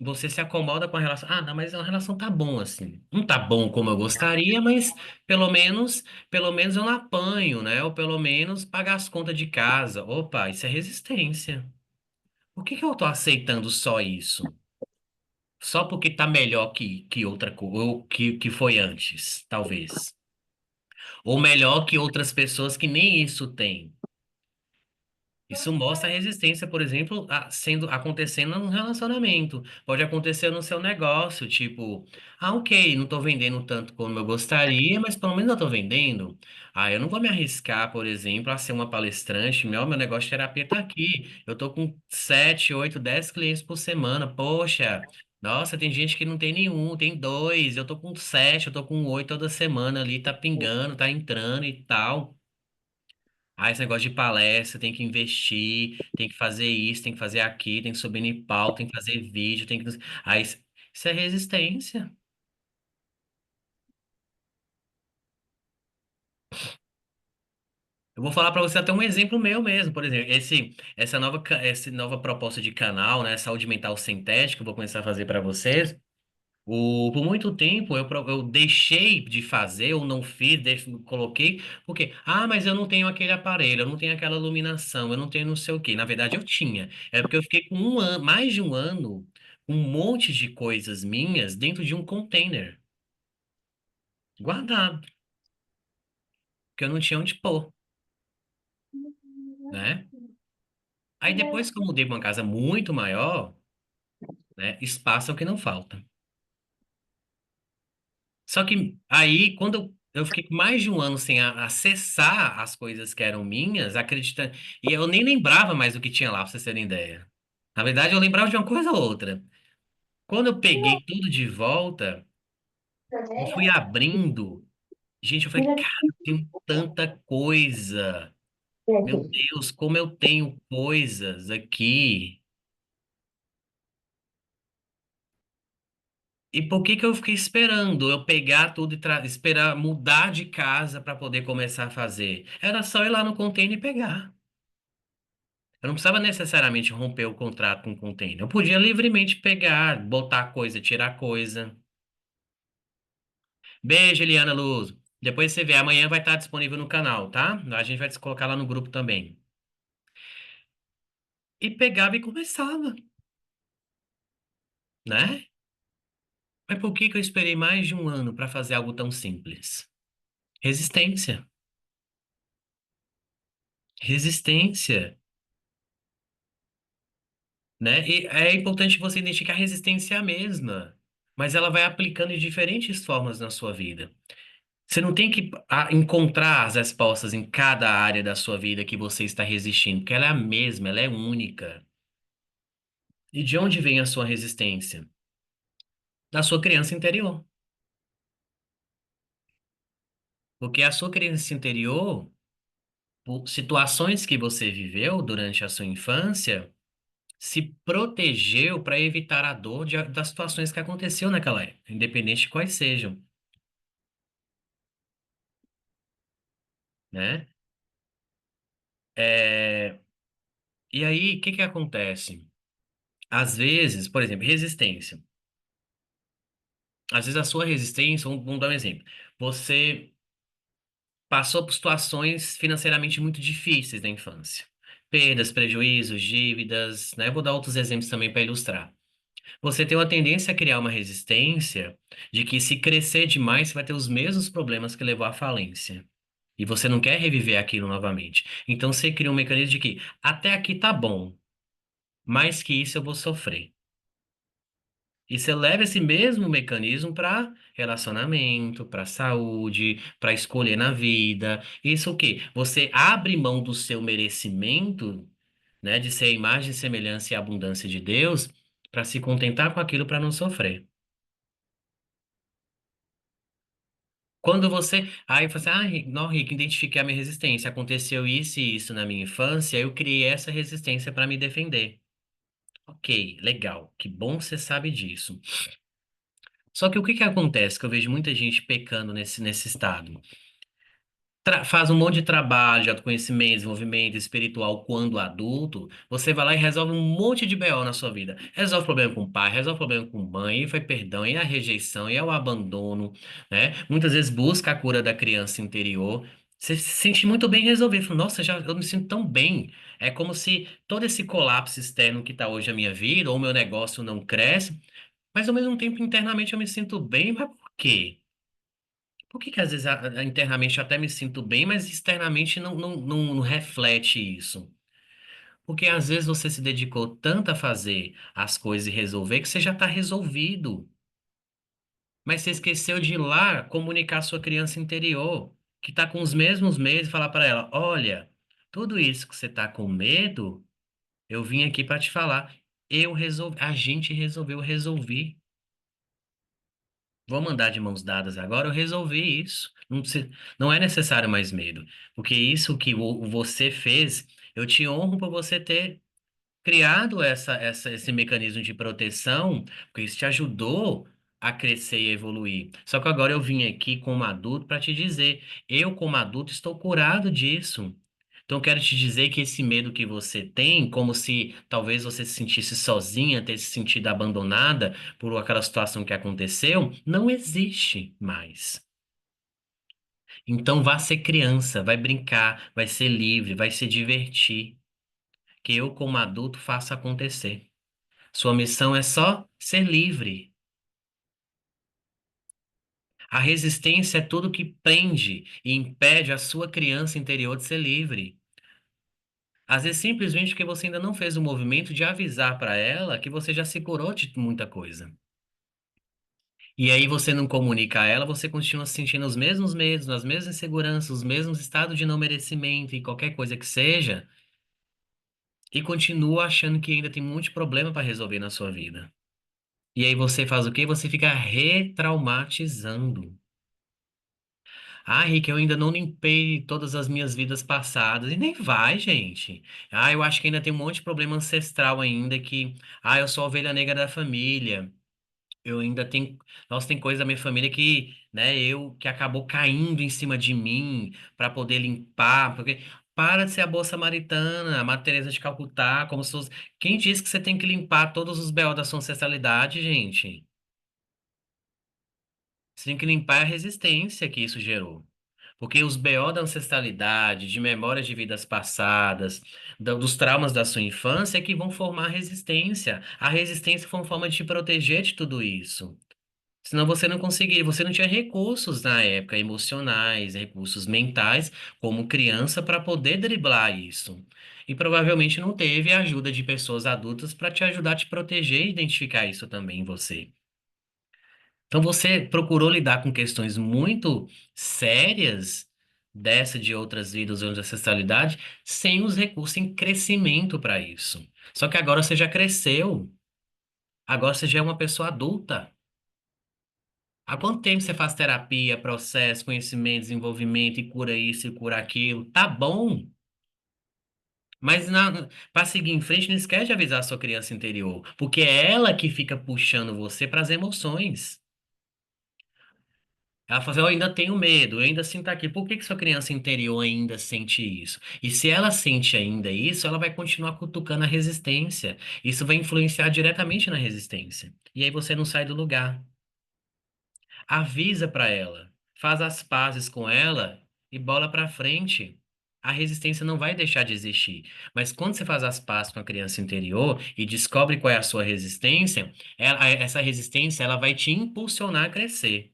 você se acomoda com a relação. Ah, não, mas a relação tá bom assim. Não tá bom como eu gostaria, mas pelo menos, pelo menos eu não apanho, né? Ou pelo menos pagar as contas de casa. Opa, isso é resistência. Por que que eu tô aceitando só isso? Só porque tá melhor que outra coisa, ou que foi antes, talvez. Ou melhor que outras pessoas que nem isso têm. Isso mostra a resistência, por exemplo, acontecendo num relacionamento. Pode acontecer no seu negócio, tipo, ah, ok, não tô vendendo tanto como eu gostaria, mas pelo menos eu tô vendendo. Ah, eu não vou me arriscar, por exemplo, a ser uma palestrante. Meu negócio de terapia tá aqui. Eu tô com 7, 8, 10 clientes por semana. Poxa, nossa, tem gente que não tem nenhum, tem dois. Eu tô com 7, eu tô com 8 toda semana ali, tá pingando, tá entrando e tal. Ah, esse negócio de palestra, tem que investir, tem que fazer isso, tem que fazer aquilo, tem que subir no palco, tem que fazer vídeo, tem que. Aí, isso é resistência. Eu vou falar para você até um exemplo meu mesmo, por exemplo, essa nova proposta de canal, né, saúde mental sintética, que eu vou começar a fazer para vocês. Por muito tempo eu deixei de fazer, ou não fiz, coloquei, porque, ah, mas eu não tenho aquele aparelho, eu não tenho aquela iluminação, eu não tenho não sei o quê. Na verdade, eu tinha. É porque eu fiquei com um ano, mais de um ano, um monte de coisas minhas dentro de um container, guardado, que eu não tinha onde pôr, né? Aí depois que eu mudei para uma casa muito maior, né, espaço é o que não falta. Só que aí, quando eu fiquei com mais de um ano sem acessar as coisas que eram minhas, acreditando. E eu nem lembrava mais do que tinha lá, pra vocês terem ideia. Na verdade, eu lembrava de uma coisa ou outra. Quando eu peguei tudo de volta, eu fui abrindo. Gente, eu falei, cara, eu tenho tanta coisa. Meu Deus, como eu tenho coisas aqui. E por que que eu fiquei esperando eu pegar tudo e esperar mudar de casa para poder começar a fazer? Era só ir lá no container e pegar. Eu não precisava necessariamente romper o contrato com o container. Eu podia livremente pegar, botar coisa, tirar coisa. Beijo, Eliana Luz. Depois você vê, amanhã vai estar disponível no canal, tá? A gente vai se colocar lá no grupo também. E pegava e começava, né? Mas por que que eu esperei mais de um ano para fazer algo tão simples? Resistência. Resistência. Né? E é importante você identificar a resistência é a mesma, mas ela vai aplicando de diferentes formas na sua vida. Você não tem que encontrar as respostas em cada área da sua vida que você está resistindo, porque ela é a mesma, ela é única. E de onde vem a sua resistência? Da sua criança interior. Porque a sua criança interior, por situações que você viveu durante a sua infância, se protegeu para evitar a dor das situações que aconteceu naquela época, independente de quais sejam, né? É, e aí, o que que acontece? Às vezes, por exemplo, resistência. Às vezes a sua resistência, vamos dar um exemplo. Você passou por situações financeiramente muito difíceis na infância. Perdas, prejuízos, dívidas, né? Vou dar outros exemplos também para ilustrar. Você tem uma tendência a criar uma resistência de que se crescer demais, você vai ter os mesmos problemas que levou à falência. E você não quer reviver aquilo novamente. Então você cria um mecanismo de que até aqui tá bom, mais que isso eu vou sofrer. E você leva esse mesmo mecanismo para relacionamento, para saúde, para escolher na vida. Isso o quê? Você abre mão do seu merecimento, né, de ser a imagem, semelhança e abundância de Deus, para se contentar com aquilo para não sofrer. Quando você. Aí você, ah, não, Rick, identifiquei a minha resistência. Aconteceu isso e isso na minha infância, eu criei essa resistência para me defender. Ok, legal. Que bom que você sabe disso. Só que o que que acontece? Que eu vejo muita gente pecando nesse estado. faz um monte de trabalho de autoconhecimento, desenvolvimento espiritual quando adulto, você vai lá e resolve um monte de BO na sua vida. Resolve problema com o pai, resolve problema com mãe, e foi perdão, e a rejeição, e é o abandono, né? Muitas vezes busca a cura da criança interior. Você se sente muito bem resolvido. Fala, nossa, já, eu me sinto tão bem. É como se todo esse colapso externo que está hoje a minha vida, ou meu negócio não cresce, mas ao mesmo tempo internamente eu me sinto bem, mas por quê? Por que que às vezes internamente eu até me sinto bem, mas externamente não reflete isso? Porque às vezes você se dedicou tanto a fazer as coisas e resolver que você já está resolvido. Mas você esqueceu de ir lá comunicar a sua criança interior, que está com os mesmos medos, e falar para ela: olha, tudo isso que você está com medo, eu vim aqui para te falar. Eu resolvi, a gente resolveu, eu resolvi. Vamos andar de mãos dadas agora, eu resolvi isso. Não é necessário mais medo. Porque isso que você fez, eu te honro por você ter criado esse mecanismo de proteção, porque isso te ajudou a crescer e evoluir. Só que agora eu vim aqui como adulto para te dizer, eu como adulto estou curado disso. Então, eu quero te dizer que esse medo que você tem, como se talvez você se sentisse sozinha, ter se sentido abandonada por aquela situação que aconteceu, não existe mais. Então, vá ser criança, vai brincar, vai ser livre, vai se divertir, que eu, como adulto, faço acontecer. Sua missão é só ser livre. A resistência é tudo que prende e impede a sua criança interior de ser livre. Às vezes, simplesmente porque você ainda não fez o movimento de avisar para ela que você já se curou de muita coisa. E aí você não comunica a ela, você continua sentindo os mesmos medos, as mesmas inseguranças, os mesmos estados de não merecimento e qualquer coisa que seja, e continua achando que ainda tem um monte de problema para resolver na sua vida. E aí você faz o quê? Você fica retraumatizando. Ah, Rick, eu ainda não limpei todas as minhas vidas passadas. E nem vai, gente. Ah, eu acho que ainda tem um monte de problema ancestral ainda que... Ah, eu sou a ovelha negra da família. Eu ainda tenho... Nossa, tem coisa da minha família que, né, que acabou caindo em cima de mim para poder limpar. Porque... Para de ser a boa samaritana, a Madre Teresa de Calcutá, como se fosse... Quem disse que você tem que limpar todos os BO da sua ancestralidade, gente? Você tem que limpar a resistência que isso gerou. Porque os BO da ancestralidade, de memórias de vidas passadas, dos traumas da sua infância é que vão formar resistência. A resistência foi uma forma de te proteger de tudo isso. Senão você não conseguiria, você não tinha recursos na época, emocionais, recursos mentais, como criança, para poder driblar isso. E provavelmente não teve a ajuda de pessoas adultas para te ajudar a te proteger e identificar isso também em você. Então você procurou lidar com questões muito sérias dessa de outras vidas ou de ancestralidade sem os recursos em crescimento para isso. Só que agora você já cresceu, agora você já é uma pessoa adulta. Há quanto tempo você faz terapia, processo, conhecimento, desenvolvimento e cura isso e cura aquilo? Tá bom. Mas para seguir em frente, não esquece de avisar a sua criança interior, porque é ela que fica puxando você para as emoções. Ela fala assim, eu ainda tenho medo, eu ainda sinto aqui. Por que que sua criança interior ainda sente isso? E se ela sente ainda isso, ela vai continuar cutucando a resistência. Isso vai influenciar diretamente na resistência. E aí você não sai do lugar. Avisa para ela, faz as pazes com ela e bola para frente. A resistência não vai deixar de existir. Mas quando você faz as pazes com a criança interior e descobre qual é a sua resistência, essa resistência ela vai te impulsionar a crescer.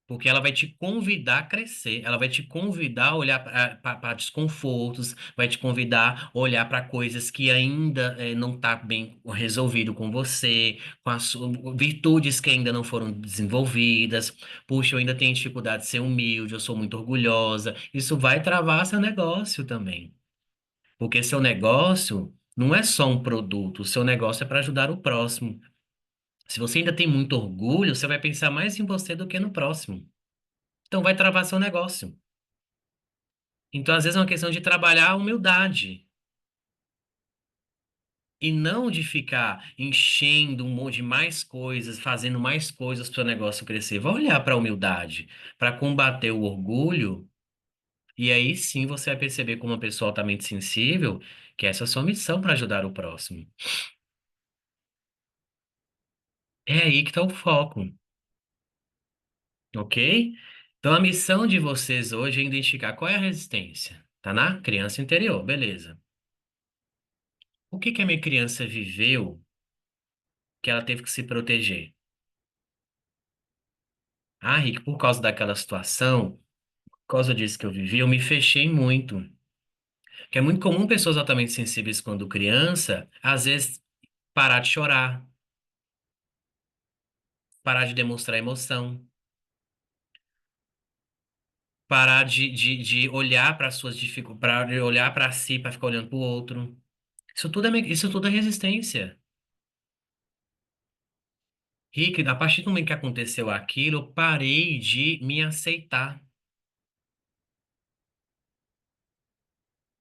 Porque ela vai te convidar a crescer, ela vai te convidar a olhar para desconfortos, vai te convidar a olhar para coisas que ainda não está bem resolvido com você, com as virtudes que ainda não foram desenvolvidas. Puxa, eu ainda tenho dificuldade de ser humilde, eu sou muito orgulhosa. Isso vai travar seu negócio também. Porque seu negócio não é só um produto, o seu negócio é para ajudar o próximo. Se você ainda tem muito orgulho, você vai pensar mais em você do que no próximo. Então vai travar seu negócio. Então, às vezes, é uma questão de trabalhar a humildade E não de ficar enchendo um monte de mais coisas, fazendo mais coisas para o negócio crescer. Vai olhar para a humildade, para combater o orgulho, e aí sim você vai perceber como uma pessoa altamente sensível que essa é a sua missão para ajudar o próximo. É aí que está o foco, ok? Então a missão de vocês hoje é identificar qual é a resistência. Tá na criança interior, beleza. O que que a minha criança viveu que ela teve que se proteger? Ah, Rick, por causa daquela situação, por causa disso que eu vivi, eu me fechei muito. Que é muito comum pessoas altamente sensíveis quando criança, às vezes parar de chorar, parar de demonstrar emoção, parar de olhar para suas dificuldades, parar de olhar para si, para ficar olhando para o outro. Isso tudo é resistência. Rick, a partir do momento que aconteceu aquilo, eu parei de me aceitar.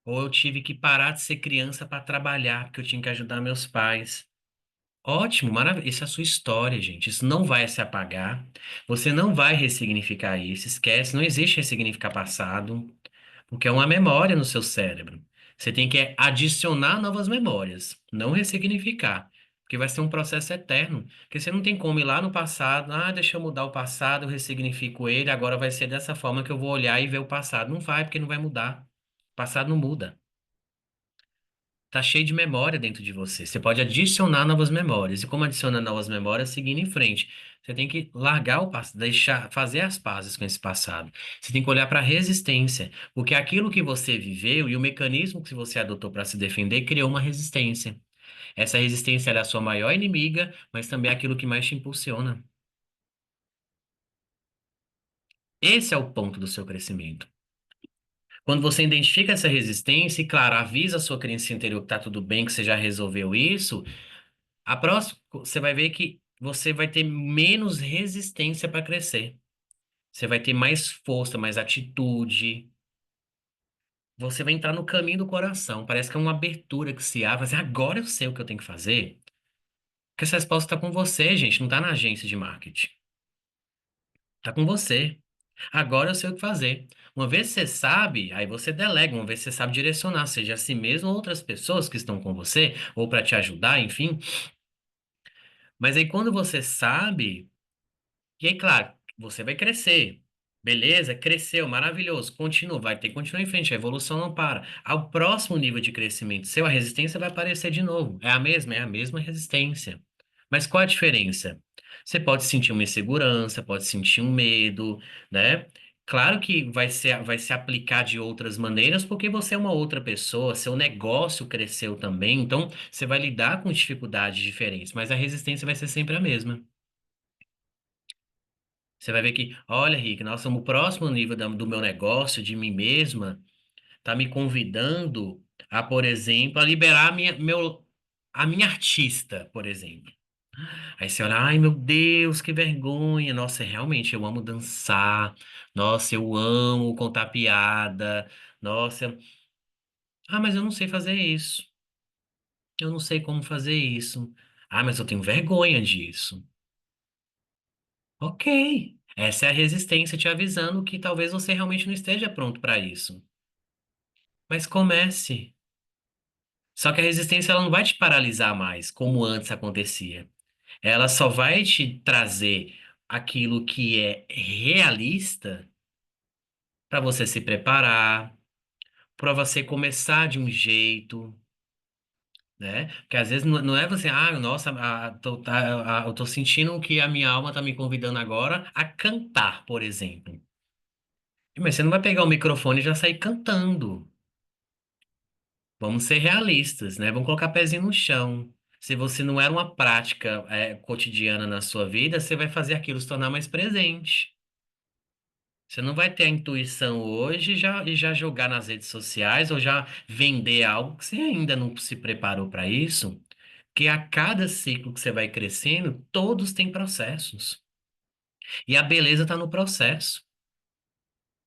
Ou eu tive que parar de ser criança para trabalhar, porque eu tinha que ajudar meus pais. Ótimo, maravilha. Isso é a sua história, gente. Isso não vai se apagar. Você não vai ressignificar isso. Esquece, não existe ressignificar passado, porque é uma memória no seu cérebro. Você tem que adicionar novas memórias, não ressignificar. Porque vai ser um processo eterno. Porque você não tem como ir lá no passado, ah, deixa eu mudar o passado, eu ressignifico ele, agora vai ser dessa forma que eu vou olhar e ver o passado. Não vai, porque não vai mudar. O passado não muda. Tá cheio de memória dentro de você. Você pode adicionar novas memórias. E como adicionar novas memórias, seguindo em frente. Você tem que largar o passado, deixar, fazer as pazes com esse passado. Você tem que olhar para a resistência, porque aquilo que você viveu e o mecanismo que você adotou para se defender criou uma resistência. Essa resistência era a sua maior inimiga, mas também é aquilo que mais te impulsiona. Esse é o ponto do seu crescimento. Quando você identifica essa resistência e, claro, avisa a sua criança interior que tá tudo bem, que você já resolveu isso. A próxima, você vai ver que você vai ter menos resistência para crescer. Você vai ter mais força, mais atitude. Você vai entrar no caminho do coração. Parece que é uma abertura que se abre. Assim, agora eu sei o que eu tenho que fazer. Porque essa resposta está com você, gente. Não está na agência de marketing. Está com você. Agora eu sei o que fazer. Uma vez você sabe, aí você delega. Uma vez você sabe direcionar, seja a si mesmo ou outras pessoas que estão com você, ou para te ajudar, enfim. Mas aí quando você sabe. E aí, claro, você vai crescer. Beleza, cresceu, maravilhoso. Continua, vai ter que continuar em frente, a evolução não para. Ao próximo nível de crescimento seu, a resistência vai aparecer de novo. É a mesma resistência. Mas qual a diferença? Você pode sentir uma insegurança, pode sentir um medo, né? Claro que vai se aplicar de outras maneiras, porque você é uma outra pessoa, seu negócio cresceu também, então você vai lidar com dificuldades diferentes, mas a resistência vai ser sempre a mesma. Você vai ver que, olha, Rick, nós somos o próximo nível do meu negócio, de mim mesma, tá me convidando a, por exemplo, a liberar a minha artista, por exemplo. Aí você olha, ai meu Deus, que vergonha. Nossa, realmente, eu amo dançar. Nossa, eu amo contar piada. Nossa, ah, mas eu não sei fazer isso. Eu não sei como fazer isso. Ah, mas eu tenho vergonha disso. Ok. Essa é a resistência te avisando que talvez você realmente não esteja pronto para isso. Mas comece. Só que a resistência ela não vai te paralisar mais, como antes acontecia. Ela só vai te trazer aquilo que é realista para você se preparar, para você começar de um jeito, né? Porque às vezes não é você, ah, nossa, eu tô sentindo que a minha alma tá me convidando agora a cantar, por exemplo. Mas você não vai pegar o microfone e já sair cantando. Vamos ser realistas, né? Vamos colocar pezinho no chão. Se você não era uma prática, cotidiana na sua vida, você vai fazer aquilo se tornar mais presente. Você não vai ter a intuição hoje e já jogar nas redes sociais ou já vender algo que você ainda não se preparou para isso. Que a cada ciclo que você vai crescendo, todos têm processos. E a beleza está no processo.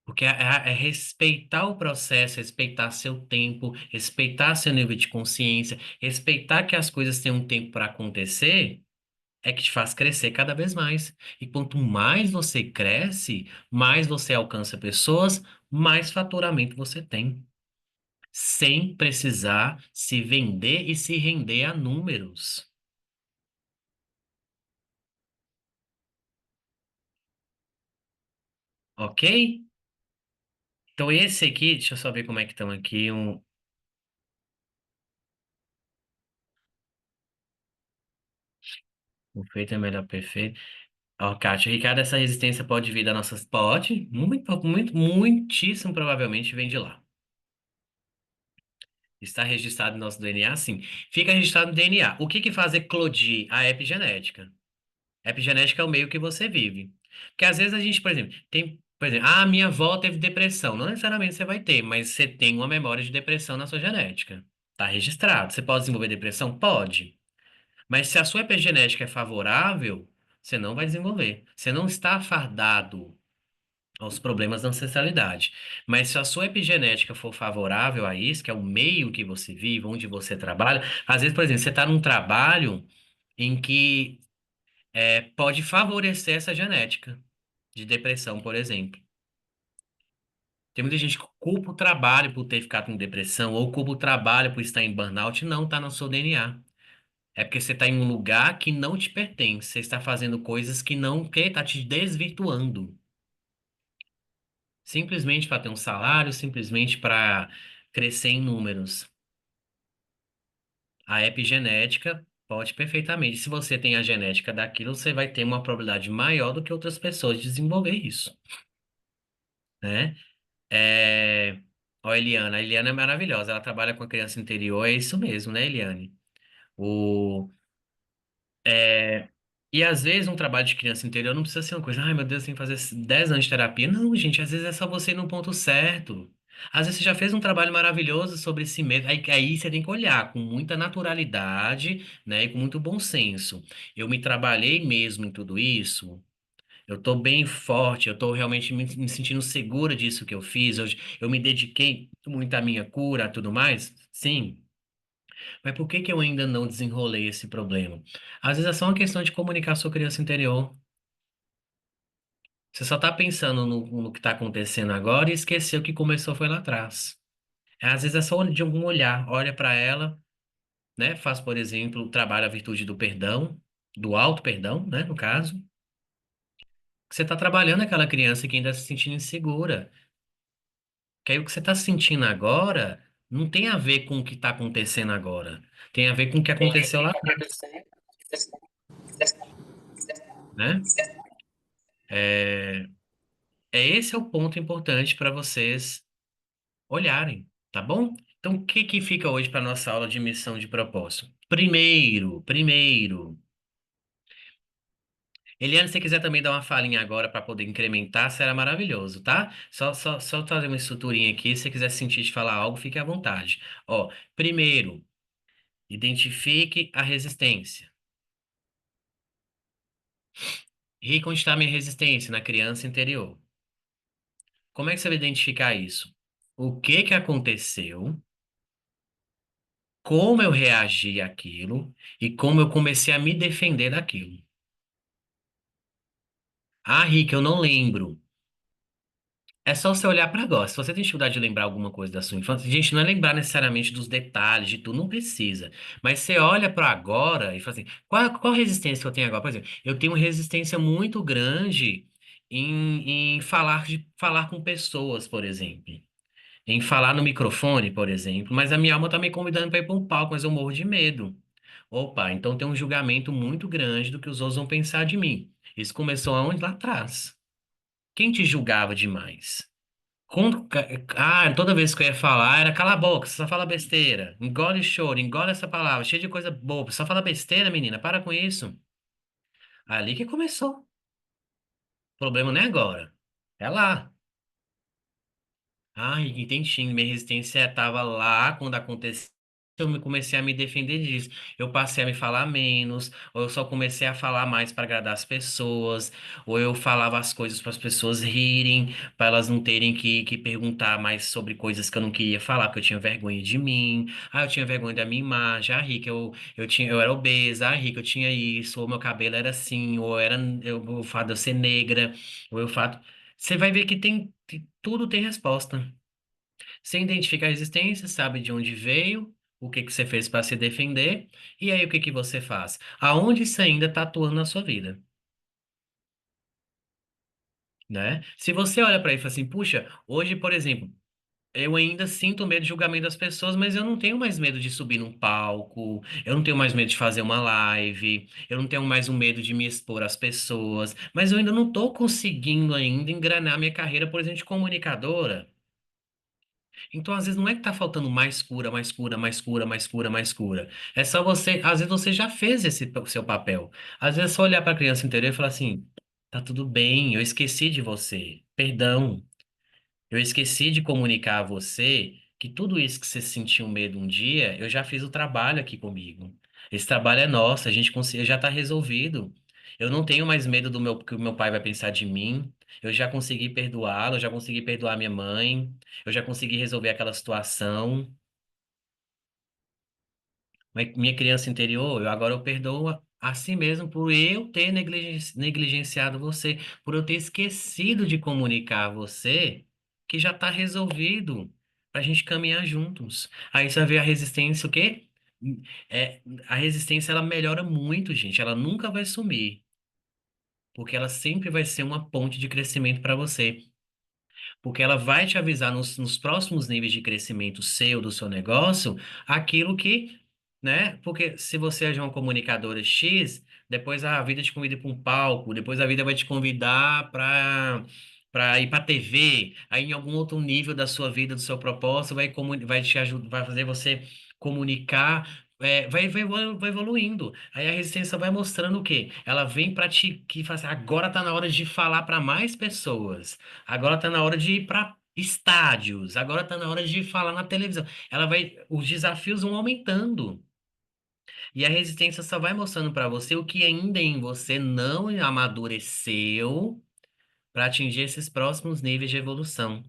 Porque é respeitar o processo, respeitar seu tempo, respeitar seu nível de consciência, respeitar que as coisas têm um tempo para acontecer, é que te faz crescer cada vez mais. E quanto mais você cresce, mais você alcança pessoas, mais faturamento você tem, sem precisar se vender e se render a números, ok? Então esse aqui, deixa eu só ver como é que estão aqui, o feito é melhor perfeito. Ó, Kátia, Ricardo, essa resistência pode vir da nossa... Pode, muitíssimo provavelmente vem de lá. Está registrado no nosso DNA, sim. Fica registrado no DNA. O que que faz eclodir a epigenética? Epigenética é o meio que você vive. Porque às vezes a gente, por exemplo, tem, por exemplo, ah, minha avó teve depressão. Não necessariamente você vai ter, mas você tem uma memória de depressão na sua genética. Está registrado. Você pode desenvolver depressão? Pode. Mas se a sua epigenética é favorável, você não vai desenvolver. Você não está fardado aos problemas da ancestralidade. Mas se a sua epigenética for favorável a isso, que é o meio que você vive, onde você trabalha, às vezes, por exemplo, você está num trabalho em que pode favorecer essa genética de depressão, por exemplo. Tem muita gente que culpa o trabalho por ter ficado com depressão, ou culpa o trabalho por estar em burnout. Não, está no seu DNA. É porque você está em um lugar que não te pertence. Você está fazendo coisas que não, que está te desvirtuando. Simplesmente para ter um salário, simplesmente para crescer em números. A epigenética pode perfeitamente. Se você tem a genética daquilo, você vai ter uma probabilidade maior do que outras pessoas de desenvolver isso, né? É... Ó, a Eliana é maravilhosa. Ela trabalha com a criança interior, é isso mesmo, né, Eliane? O... É, e às vezes um trabalho de criança interior não precisa ser uma coisa, ai meu Deus, tem que fazer 10 anos de terapia. Não, gente, às vezes é só você ir no ponto certo. Às vezes você já fez um trabalho maravilhoso sobre si mesmo. Aí você tem que olhar com muita naturalidade, né, e com muito bom senso. Eu me trabalhei mesmo em tudo isso. Eu tô bem forte, eu tô realmente me sentindo segura disso que eu fiz. Eu me dediquei muito à minha cura, e tudo mais. Sim. Mas por que que eu ainda não desenrolei esse problema? Às vezes é só uma questão de comunicar a sua criança interior. Você só tá pensando no que tá acontecendo agora e esqueceu que começou foi lá atrás. Às vezes é só de algum olhar, olha para ela, né? Faz, por exemplo, trabalha a virtude do perdão, do auto perdão, né? No caso, você tá trabalhando aquela criança que ainda está se sentindo insegura. Que aí o que você tá sentindo agora não tem a ver com o que tá acontecendo agora. Tem a ver com o que aconteceu lá atrás, né? É, esse é o ponto importante para vocês olharem, tá bom? Então, o que que fica hoje para nossa aula de missão de propósito? Primeiro. Eliane, se você quiser também dar uma falinha agora para poder incrementar, será maravilhoso, tá? Só trazer uma estruturinha aqui. Se você quiser sentir de falar algo, fique à vontade. Ó, primeiro, identifique a resistência. Rick, onde está a minha resistência? Na criança interior. Como é que você vai identificar isso? O que que aconteceu? Como eu reagi àquilo e como eu comecei a me defender daquilo. Ah, Rick, eu não lembro. É só você olhar para agora. Se você tem dificuldade de lembrar alguma coisa da sua infância, gente, não é lembrar necessariamente dos detalhes, de tudo, não precisa. Mas você olha para agora e fala assim: qual resistência que eu tenho agora? Por exemplo, eu tenho uma resistência muito grande em falar com pessoas, por exemplo. Em falar no microfone, por exemplo. Mas a minha alma tá me convidando para ir para um palco, mas eu morro de medo. Opa, então tem um julgamento muito grande do que os outros vão pensar de mim. Isso começou aonde? Lá atrás. Quem te julgava demais? Toda vez que eu ia falar era cala a boca, você só fala besteira. Engole o choro, engole essa palavra, cheia de coisa boba. Só fala besteira, menina, para com isso. Ali que começou. O problema não é agora. É lá. Ai, entendi. Minha resistência estava lá quando aconteceu. eu comecei a me defender disso. Eu passei a me falar menos, ou eu só comecei a falar mais para agradar as pessoas, ou eu falava as coisas para as pessoas rirem, para elas não terem que perguntar mais sobre coisas que eu não queria falar, porque eu tinha vergonha de mim. Ah, eu tinha vergonha da minha imagem. Ah, Rick, eu era obesa. Ah, Rick, eu tinha isso. Ou meu cabelo era assim, ou era o fato de eu ser negra, ou o fato. Você vai ver que tudo tem resposta. Você identifica a resistência, sabe de onde veio, o que que você fez para se defender, e aí o que que você faz? Aonde isso ainda está atuando na sua vida, né? Se você olha para ele e fala assim, puxa, hoje, por exemplo, eu ainda sinto medo de julgamento das pessoas, mas eu não tenho mais medo de subir num palco, eu não tenho mais medo de fazer uma live, eu não tenho mais um medo de me expor às pessoas, mas eu ainda não estou conseguindo ainda engrenar minha carreira, por exemplo, de comunicadora. Então, às vezes, não é que tá faltando mais cura, mais cura, mais cura, mais cura, mais cura. É só você, às vezes você já fez seu papel. Às vezes é só olhar para a criança interior e falar assim: tá tudo bem, eu esqueci de você. Perdão. Eu esqueci de comunicar a você que tudo isso que você sentiu medo um dia, eu já fiz o trabalho aqui comigo. Esse trabalho é nosso, a gente já está resolvido. Eu não tenho mais medo do que o meu pai vai pensar de mim. Eu já consegui perdoá-lo, eu já consegui perdoar minha mãe, eu já consegui resolver aquela situação. Minha criança interior, agora eu perdoo a si mesmo por eu ter negligenciado você, por eu ter esquecido de comunicar a você que já está resolvido para a gente caminhar juntos. Aí você vai ver a resistência, o quê? É, a resistência ela melhora muito, gente. Ela nunca vai sumir, porque ela sempre vai ser uma ponte de crescimento para você. Porque ela vai te avisar nos próximos níveis de crescimento seu, do seu negócio, aquilo que, né? Porque se você é de uma comunicadora X, depois a vida te convida para um palco, depois a vida vai te convidar para ir para TV, aí em algum outro nível da sua vida, do seu propósito, vai te ajudar, vai fazer você comunicar. Vai evoluindo. Aí a resistência vai mostrando o quê? Ela vem para te que faz, agora tá na hora de falar para mais pessoas. Agora tá na hora de ir para estádios. Agora tá na hora de falar na televisão. Os desafios vão aumentando. E a resistência só vai mostrando para você o que ainda em você não amadureceu para atingir esses próximos níveis de evolução.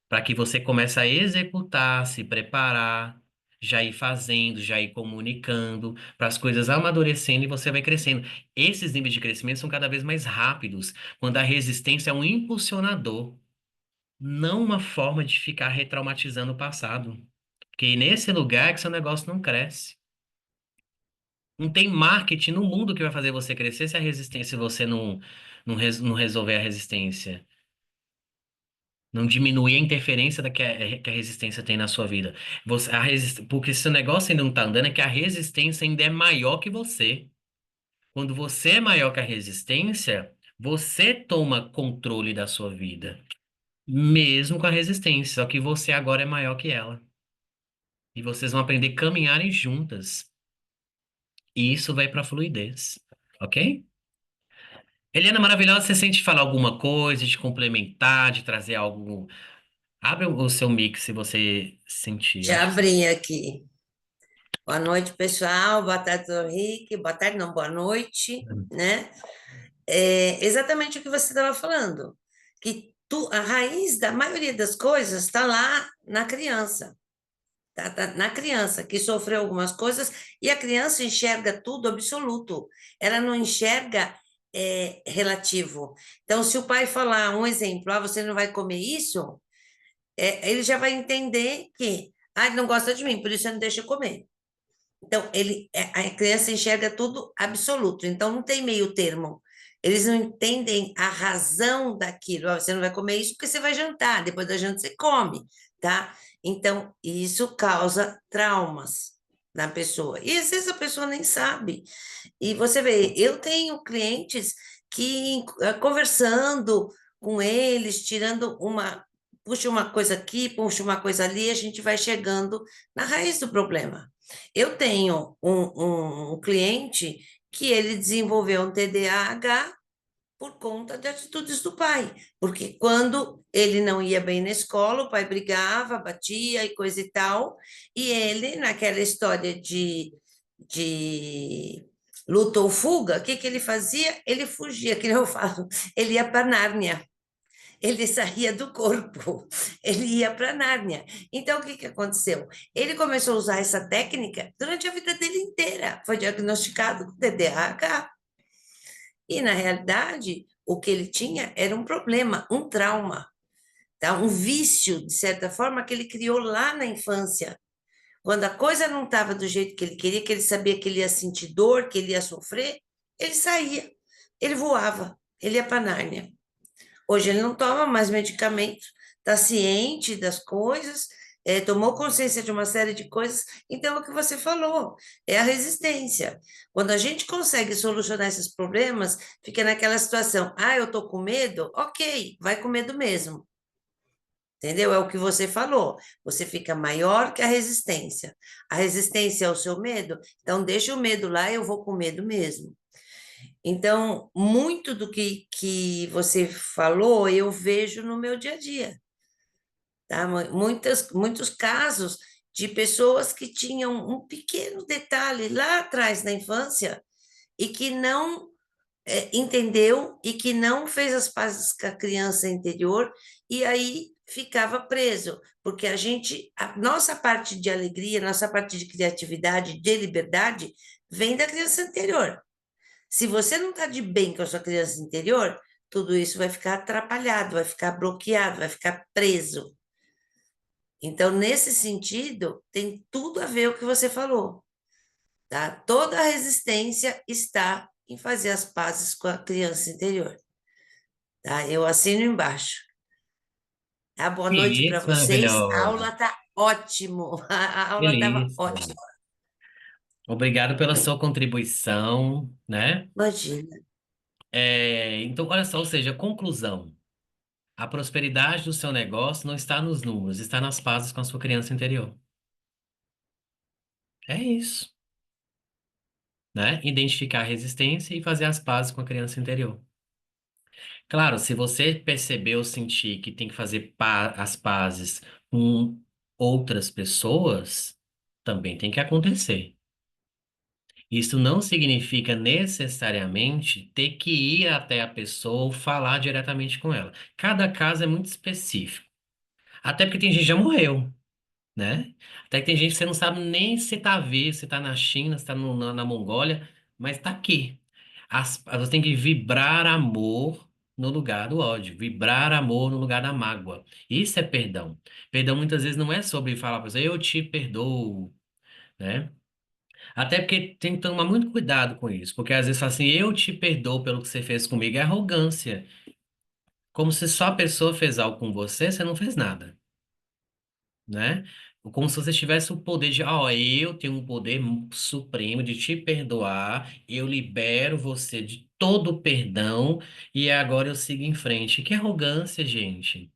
Para que você comece a executar, se preparar, já ir fazendo, já ir comunicando, para as coisas amadurecendo e você vai crescendo. Esses níveis de crescimento são cada vez mais rápidos, quando a resistência é um impulsionador, não uma forma de ficar retraumatizando o passado. Porque nesse lugar é que seu negócio não cresce. Não tem marketing no mundo que vai fazer você crescer se a resistência, se você não resolver a resistência. Não diminuir a interferência que a resistência tem na sua vida. Porque se o negócio ainda não está andando, é que a resistência ainda é maior que você. Quando você é maior que a resistência, você toma controle da sua vida. Mesmo com a resistência, só que você agora é maior que ela. E vocês vão aprender a caminharem juntas. E isso vai para a fluidez. Ok? Eliana maravilhosa, você sente falar alguma coisa, de complementar, de trazer algo. Abre o seu mix se você sentir. Eu Já acho que abri aqui. Boa noite, pessoal. Boa tarde, doutor Henrique. Boa tarde, não, boa noite, né? É exatamente o que você estava falando, que a raiz da maioria das coisas está lá na criança, tá na criança que sofreu algumas coisas e a criança enxerga tudo absoluto, ela não enxerga relativo. Então, se o pai falar um exemplo, você não vai comer isso, ele já vai entender que, ele não gosta de mim, por isso ele não deixa eu comer. Então, a criança enxerga tudo absoluto, então não tem meio termo. Eles não entendem a razão daquilo. Você não vai comer isso porque você vai jantar, depois da janta você come, tá? Então, isso causa traumas na pessoa. E às vezes a pessoa nem sabe. E você vê, eu tenho clientes que, conversando com eles, tirando puxa uma coisa aqui, puxa uma coisa ali, a gente vai chegando na raiz do problema. Eu tenho um cliente que ele desenvolveu um TDAH, por conta de atitudes do pai. Porque quando ele não ia bem na escola, o pai brigava, batia e coisa e tal, e ele, naquela história de luta ou fuga, o que que ele fazia? Ele fugia, que nem eu falo, ele ia para Nárnia. Ele saía do corpo, ele ia para Nárnia. Então, o que que aconteceu? Ele começou a usar essa técnica durante a vida dele inteira. Foi diagnosticado com TDAH. E, na realidade, o que ele tinha era um problema, um trauma, tá? Um vício, de certa forma, que ele criou lá na infância. Quando a coisa não estava do jeito que ele queria, que ele sabia que ele ia sentir dor, que ele ia sofrer, ele saía, ele voava, ele ia para Nárnia. Hoje ele não toma mais medicamento, está ciente das coisas, tomou consciência de uma série de coisas. Então, é o que você falou, é a resistência. Quando a gente consegue solucionar esses problemas, fica naquela situação: ah, eu estou com medo? Ok, vai com medo mesmo. Entendeu? É o que você falou. Você fica maior que a resistência. A resistência é o seu medo? Então, deixa o medo lá, eu vou com medo mesmo. Então, muito do que você falou, eu vejo no meu dia a dia, tá? Muitos casos de pessoas que tinham um pequeno detalhe lá atrás na infância e que não entendeu e que não fez as pazes com a criança interior e aí ficava preso, porque a nossa parte de alegria, nossa parte de criatividade, de liberdade, vem da criança anterior. Se você não está de bem com a sua criança interior, tudo isso vai ficar atrapalhado, vai ficar bloqueado, vai ficar preso. Então, nesse sentido, tem tudo a ver o que você falou, tá? Toda a resistência está em fazer as pazes com a criança interior, tá? Eu assino embaixo. Tá? Boa noite para Isso, vocês. A maravilhosa. aula tá ótimo. A aula estava Delícia. ótima. Obrigado pela sua contribuição, né? Imagina. Então, olha só, ou seja, conclusão. A prosperidade do seu negócio não está nos números, está nas pazes com a sua criança interior. É isso, né? Identificar a resistência e fazer as pazes com a criança interior. Claro, se você perceber ou sentir que tem que fazer as pazes com outras pessoas, também tem que acontecer. Isso não significa necessariamente ter que ir até a pessoa ou falar diretamente com ela. Cada caso é muito específico. Até porque tem gente que já morreu, né? Até que tem gente que você não sabe nem se tá vivo, se tá na China, se tá na Mongólia, mas tá aqui. Você tem que vibrar amor no lugar do ódio, vibrar amor no lugar da mágoa. Isso é perdão. Perdão muitas vezes não é sobre falar para você, eu te perdoo, né? Até porque tem que tomar muito cuidado com isso, porque às vezes fala assim, eu te perdoo pelo que você fez comigo, é arrogância. Como se só a pessoa fez algo com você, você não fez nada, né? Como se você tivesse o poder de, ó, eu tenho um poder supremo de te perdoar, eu libero você de todo o perdão e agora eu sigo em frente. Que arrogância, gente,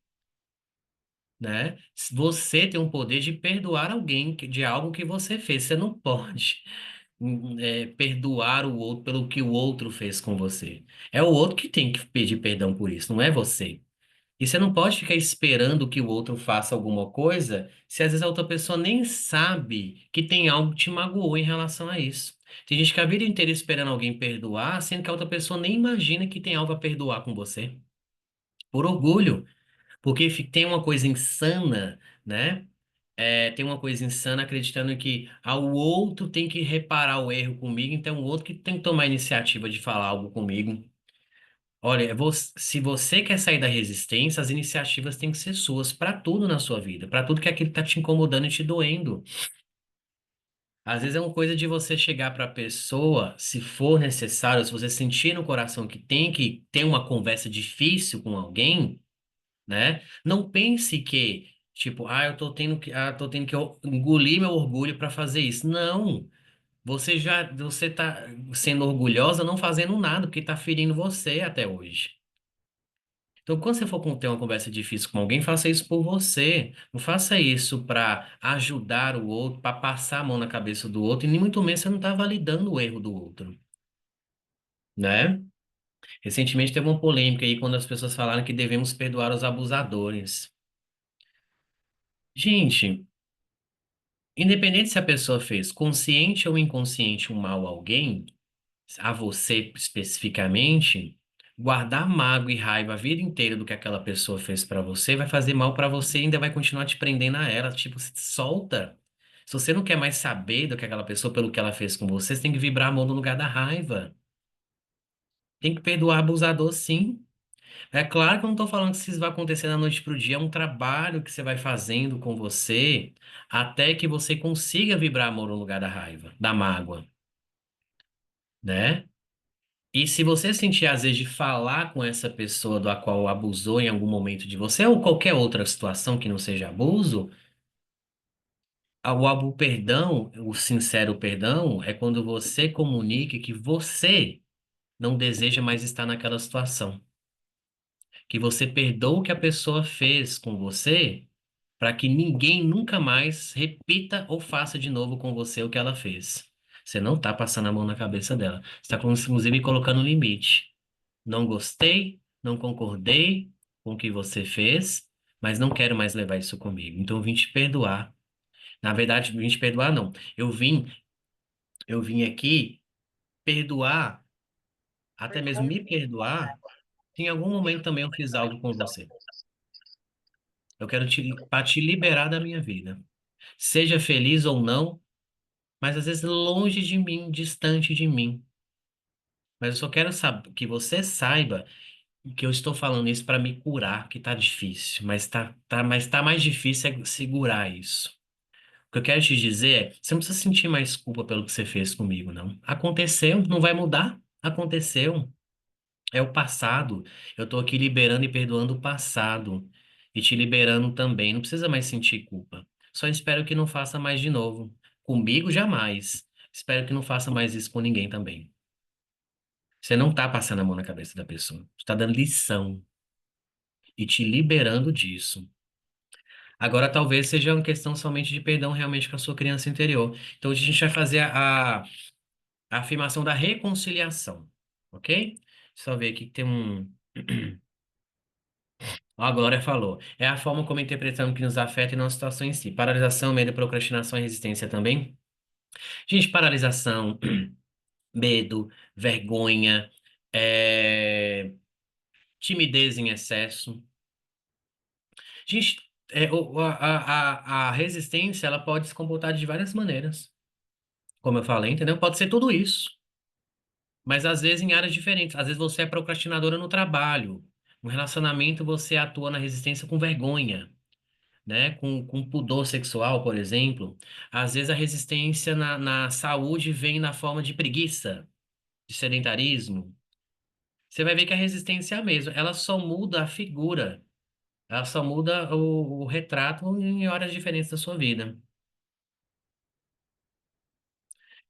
né? Você tem um poder de perdoar alguém de algo que você fez, você não pode. Perdoar o outro pelo que o outro fez com você. É o outro que tem que pedir perdão por isso, não é você. E você não pode ficar esperando que o outro faça alguma coisa se às vezes a outra pessoa nem sabe que tem algo que te magoou em relação a isso. Tem gente que a vida inteira esperando alguém perdoar, sendo que a outra pessoa nem imagina que tem algo a perdoar com você. Por orgulho. Porque tem uma coisa insana, né? Tem uma coisa insana acreditando que o outro tem que reparar o erro comigo, então o outro que tem que tomar a iniciativa de falar algo comigo. Olha, se você quer sair da resistência, as iniciativas têm que ser suas para tudo na sua vida, para tudo que aquilo está te incomodando e te doendo. Às vezes é uma coisa de você chegar para a pessoa, se for necessário, se você sentir no coração que tem que ter uma conversa difícil com alguém, né? Não pense que, tipo, tô tendo que engolir meu orgulho para fazer isso. Não. Você tá sendo orgulhosa não fazendo nada, porque tá ferindo você até hoje. Então, quando você for ter uma conversa difícil com alguém, faça isso por você. Não faça isso para ajudar o outro, para passar a mão na cabeça do outro, e nem muito menos você não tá validando o erro do outro, né? Recentemente teve uma polêmica aí quando as pessoas falaram que devemos perdoar os abusadores. Gente, independente se a pessoa fez consciente ou inconsciente um mal a alguém, a você especificamente, guardar mágoa e raiva a vida inteira do que aquela pessoa fez pra você vai fazer mal pra você e ainda vai continuar te prendendo a ela. Tipo, se solta. Se você não quer mais saber do que aquela pessoa pelo que ela fez com você, você tem que vibrar a mão no lugar da raiva. Tem que perdoar abusador, sim. É claro que eu não tô falando que isso vai acontecer da noite pro dia, é um trabalho que você vai fazendo com você até que você consiga vibrar amor no lugar da raiva, da mágoa, né? E se você sentir às vezes de falar com essa pessoa da qual abusou em algum momento de você, ou qualquer outra situação que não seja abuso, o perdão, o sincero perdão, é quando você comunica que você não deseja mais estar naquela situação. Que você perdoa o que a pessoa fez com você, para que ninguém nunca mais repita ou faça de novo com você o que ela fez. Você não está passando a mão na cabeça dela. Você está, inclusive, colocando limite. Não gostei, não concordei com o que você fez, mas não quero mais levar isso comigo. Então eu vim te perdoar. Na verdade, vim te perdoar, não. Eu vim aqui perdoar, até mesmo me perdoar, se em algum momento também eu fiz algo com você. Eu quero para te liberar da minha vida. Seja feliz ou não, mas às vezes longe de mim, distante de mim. Mas eu só quero saber que você saiba que eu estou falando isso para me curar, que tá difícil, mas tá mais difícil é segurar isso. O que eu quero te dizer é, você não precisa sentir mais culpa pelo que você fez comigo, não. Aconteceu, não vai mudar. Aconteceu. É o passado. Eu tô aqui liberando e perdoando o passado. E te liberando também. Não precisa mais sentir culpa. Só espero que não faça mais de novo. Comigo, jamais. Espero que não faça mais isso com ninguém também. Você não tá passando a mão na cabeça da pessoa. Você tá dando lição e te liberando disso. Agora, talvez seja uma questão somente de perdão realmente com a sua criança interior. Então, hoje a gente vai fazer a afirmação da reconciliação, ok? Só ver aqui que tem um. Ó, a Glória falou. É a forma como interpretamos que nos afeta e não a situação em si. Paralisação, medo, procrastinação e resistência também. Gente, paralisação, medo, vergonha, timidez em excesso. Gente, a resistência, ela pode se comportar de várias maneiras. Como eu falei, entendeu? Pode ser tudo isso. Mas às vezes em áreas diferentes. Às vezes você é procrastinadora no trabalho. No relacionamento você atua na resistência com vergonha, né? Com pudor sexual, por exemplo. Às vezes a resistência na saúde vem na forma de preguiça, de sedentarismo. Você vai ver que a resistência é a mesma. Ela só muda a figura. Ela só muda o retrato em horas diferentes da sua vida.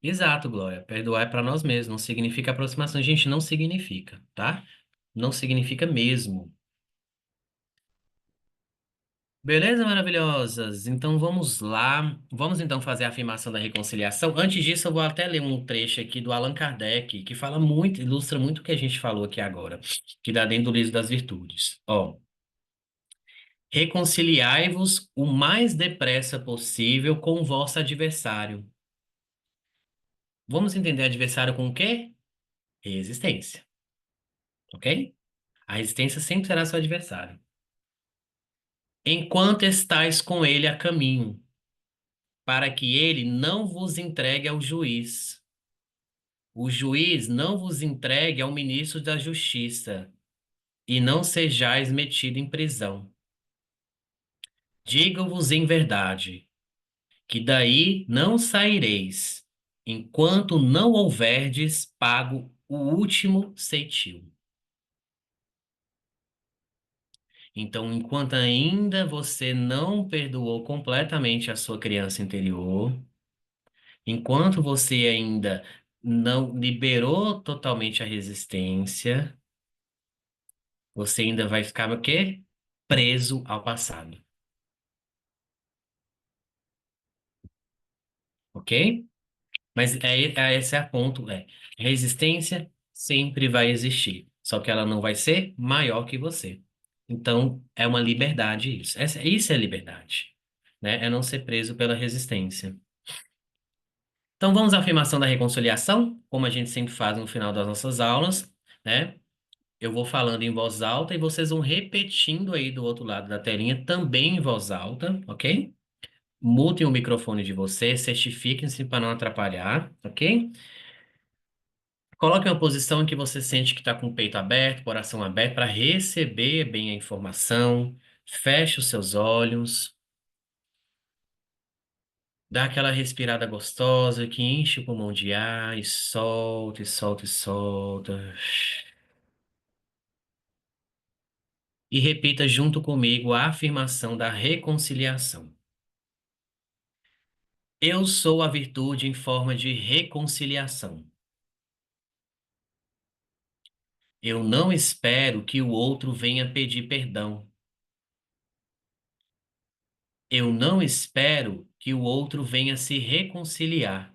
Exato, Glória. Perdoar é para nós mesmos. Não significa aproximação. Gente, não significa, tá? Não significa mesmo. Beleza, maravilhosas? Então vamos lá. Vamos então fazer a afirmação da reconciliação. Antes disso, eu vou até ler um trecho aqui do Allan Kardec, que fala muito, ilustra muito o que a gente falou aqui agora, que dá dentro do livro das virtudes. Ó, reconciliai-vos o mais depressa possível com o vosso adversário. Vamos entender adversário com o quê? Resistência, ok? A resistência sempre será seu adversário. Enquanto estais com ele a caminho, para que ele não vos entregue ao juiz. O juiz não vos entregue ao ministro da Justiça, e não sejais metido em prisão. Digo-vos em verdade, que daí não saireis, enquanto não houverdes pago o último ceitil. Então, enquanto ainda você não perdoou completamente a sua criança interior, enquanto você ainda não liberou totalmente a resistência, você ainda vai ficar o quê? Preso ao passado, ok? Mas esse é o ponto, resistência sempre vai existir. só que ela não vai ser maior que você. Então, é uma liberdade isso. Isso é liberdade, né? É não ser preso pela resistência. Então, vamos à afirmação da reconciliação, como a gente sempre faz no final das nossas aulas, né? Eu vou falando em voz alta e vocês vão repetindo aí do outro lado da telinha também em voz alta, ok? Mutem o microfone de vocês, certifiquem-se para não atrapalhar, ok? Coloque uma posição em que você sente que está com o peito aberto, coração aberto, para receber bem a informação. Feche os seus olhos, dá aquela respirada gostosa que enche o pulmão de ar e solta, e solta, e solta. E repita junto comigo a afirmação da reconciliação. Eu sou a virtude em forma de reconciliação. Eu não espero que o outro venha pedir perdão. Eu não espero que o outro venha se reconciliar.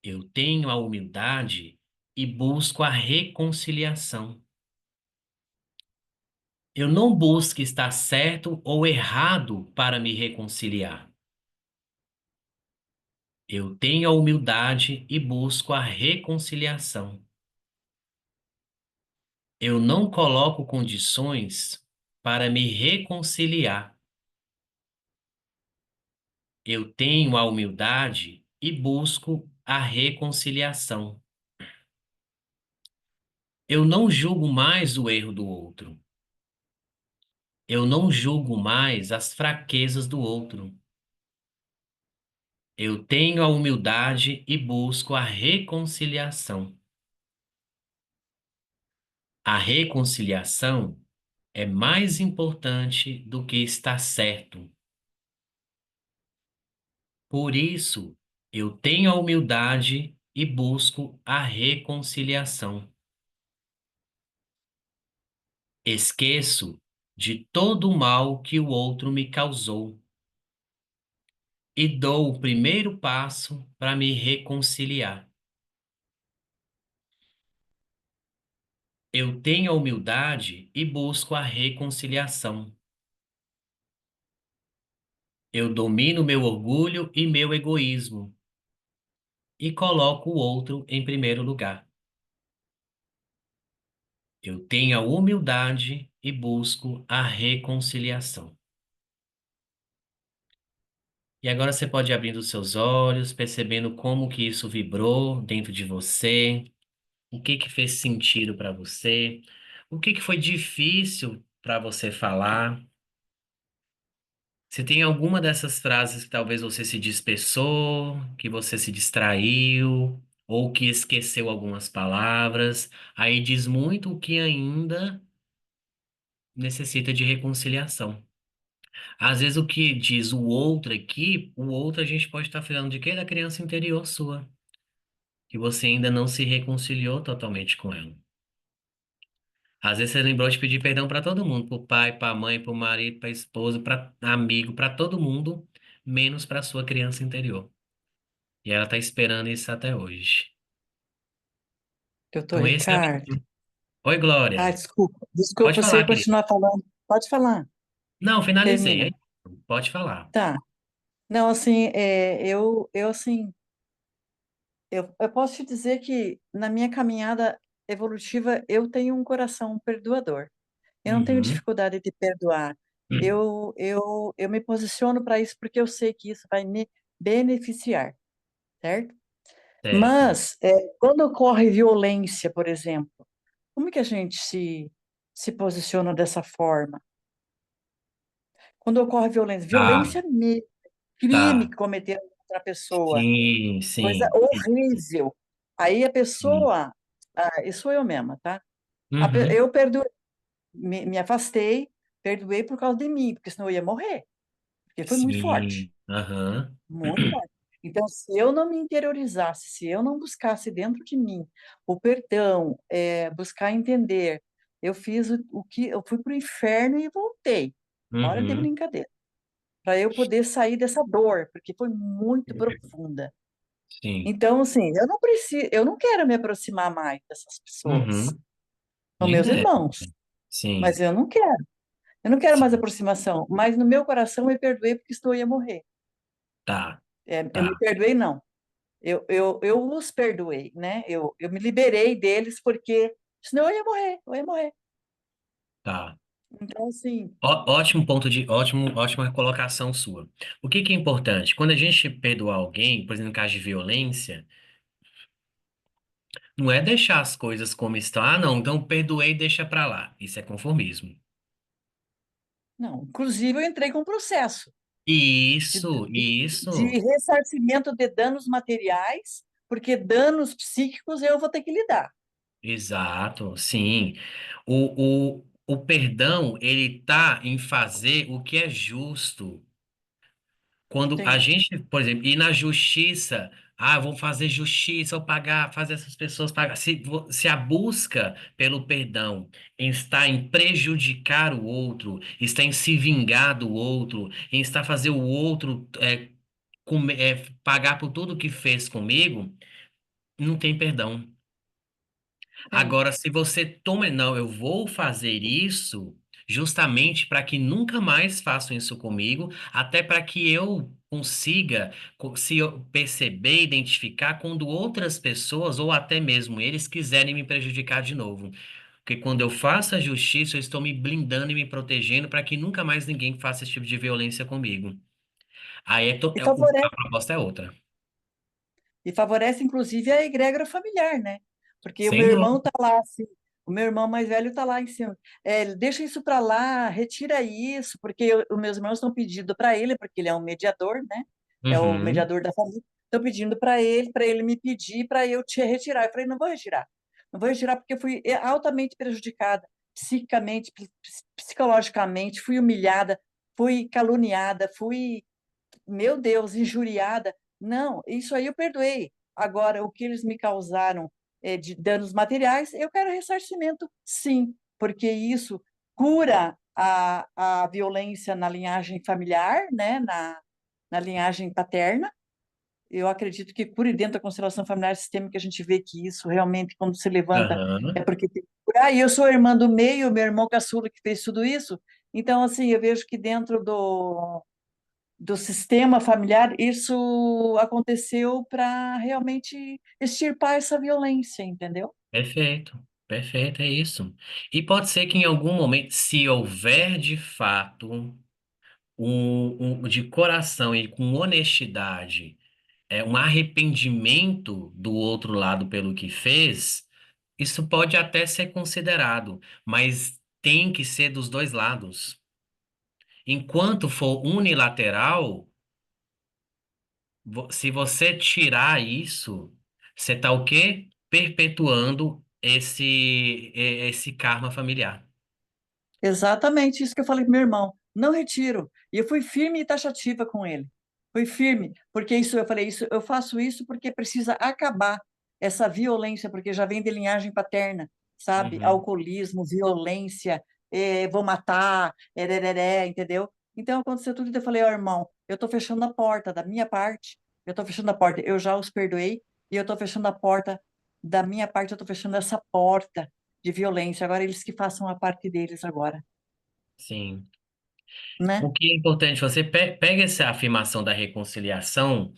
Eu tenho a humildade e busco a reconciliação. Eu não busco estar certo ou errado para me reconciliar. Eu tenho a humildade e busco a reconciliação. Eu não coloco condições para me reconciliar. Eu tenho a humildade e busco a reconciliação. Eu não julgo mais o erro do outro. Eu não julgo mais as fraquezas do outro. Eu tenho a humildade e busco a reconciliação. A reconciliação é mais importante do que estar certo. Por isso, eu tenho a humildade e busco a reconciliação. Esqueço de todo o mal que o outro me causou e dou o primeiro passo para me reconciliar. Eu tenho a humildade e busco a reconciliação. Eu domino meu orgulho e meu egoísmo e coloco o outro em primeiro lugar. Eu tenho a humildade e busco a reconciliação. E agora você pode ir abrindo os seus olhos, percebendo como que isso vibrou dentro de você, o que que fez sentido para você, o que que foi difícil para você falar. Se tem alguma dessas frases que talvez você se dispersou, que você se distraiu, ou que esqueceu algumas palavras, aí diz muito o que ainda necessita de reconciliação. Às vezes o que diz o outro aqui, o outro a gente pode estar falando de quê? Da criança interior sua, que você ainda não se reconciliou totalmente com ela. Às vezes você lembrou de pedir perdão para todo mundo, para o pai, para a mãe, para o marido, para a esposa, para amigo, para todo mundo, menos para sua criança interior. E ela está esperando isso até hoje. Doutor Então esse é o... Ricardo. Oi, Ah, Glória. desculpa. Pode Desculpa, você falar, ia querida. continuar falando. Pode falar. Não, finalizei. Termina. Aí, pode falar. Tá. Não, assim, assim, eu posso te dizer que na minha caminhada evolutiva eu tenho um coração perdoador. Eu não tenho Uhum. dificuldade de perdoar. Eu me posiciono para isso porque eu sei que isso vai me beneficiar, certo? Certo. Mas, quando ocorre violência, por exemplo, como que a gente se posiciona dessa forma? Quando ocorre violência, Tá, violência mesmo, crime tá. que cometeram contra a pessoa, Sim, coisa sim. horrível. Aí a Sim. pessoa, isso sou eu mesma, tá? Uhum. Eu perdoei, me afastei, perdoei por causa de mim, porque senão eu ia morrer, porque foi muito forte, Sim. Aham. muito forte. Então, se eu não me interiorizasse, se eu não buscasse dentro de mim o perdão, buscar entender, eu fiz o que eu fui para o inferno e voltei. Hora de Uhum. brincadeira. Para eu poder sair dessa dor, porque foi muito profunda. Sim. Então, assim, eu não quero me aproximar mais dessas pessoas. Uhum. São Nem meus deve. irmãos, mas Sim. eu não quero. Eu não quero mais Sim. aproximação, mas no meu coração eu perdoei porque estou ia morrer. Tá. Eu me Tá. perdoei, não. Eu os perdoei, né? Eu me liberei deles porque senão eu ia morrer, eu ia morrer. Tá. Então, assim, Ótimo ótima colocação sua. O que que é importante? Quando a gente perdoa alguém, por exemplo, no caso de violência, não é deixar as coisas como estão. Ah, não, então perdoei, deixa pra lá. Isso é conformismo. não. Inclusive, eu entrei com um processo de, Isso, de, de isso. ressarcimento de danos materiais, porque danos psíquicos eu vou ter que lidar. Exato, sim. O perdão, ele tá em fazer o que é justo. Quando a Sim. gente, por exemplo, ir na justiça, vou fazer justiça, vou pagar, fazer essas pessoas pagar. Se a busca pelo perdão está em prejudicar o outro, está em se vingar do outro, em estar fazer o outro pagar por tudo que fez comigo, não tem perdão. Sim. Agora, se você toma, não, eu vou fazer isso justamente para que nunca mais façam isso comigo, até para que eu consiga se eu perceber, identificar quando outras pessoas ou até mesmo eles quiserem me prejudicar de novo. Porque quando eu faço a justiça, eu estou me blindando e me protegendo para que nunca mais ninguém faça esse tipo de violência comigo. Aí E a favorece, proposta é outra. e favorece, inclusive, a egrégora familiar, né? Porque o meu Sem irmão dúvida. tá lá, assim, o meu irmão mais velho tá lá em cima. Deixa isso para lá, retira isso, porque os meus irmãos estão pedindo para ele, porque ele é um mediador, né? É o Uhum. mediador da família. Estão pedindo para ele me pedir para eu te retirar. Eu falei, não vou retirar. Não vou retirar porque eu fui altamente prejudicada, psicamente, psicologicamente, fui humilhada, fui caluniada, fui, meu Deus, injuriada. Não, isso aí eu perdoei. Agora, o que eles me causaram de danos materiais, eu quero ressarcimento, sim, porque isso cura a violência na linhagem familiar, né, na linhagem paterna. Eu acredito que cure dentro da constelação familiar sistêmica, a gente vê que isso realmente, quando se levanta, é Aham. porque tem que curar. E eu sou a irmã do meio, meu irmão caçula que fez tudo isso. Então, assim, eu vejo que dentro do sistema familiar, isso aconteceu para realmente extirpar essa violência, entendeu? Perfeito, perfeito, é isso. E pode ser que em algum momento, se houver de fato de coração e com honestidade, um arrependimento do outro lado pelo que fez, isso pode até ser considerado, mas tem que ser dos dois lados. Enquanto for unilateral, se você tirar isso, você está o quê? Perpetuando esse karma familiar. Exatamente isso que eu falei para meu irmão. Não retiro. E eu fui firme e taxativa com ele. Fui firme, porque isso eu falei, isso eu faço isso porque precisa acabar essa violência, porque já vem de linhagem paterna, sabe? Uhum. Alcoolismo, violência, vou matar, entendeu? Então aconteceu tudo e eu falei, ó, irmão, eu tô fechando a porta da minha parte, eu tô fechando a porta, eu já os perdoei e eu tô fechando a porta da minha parte, eu tô fechando essa porta de violência. Agora eles que façam a parte deles agora, Sim. né? O que é importante, você pega essa afirmação da reconciliação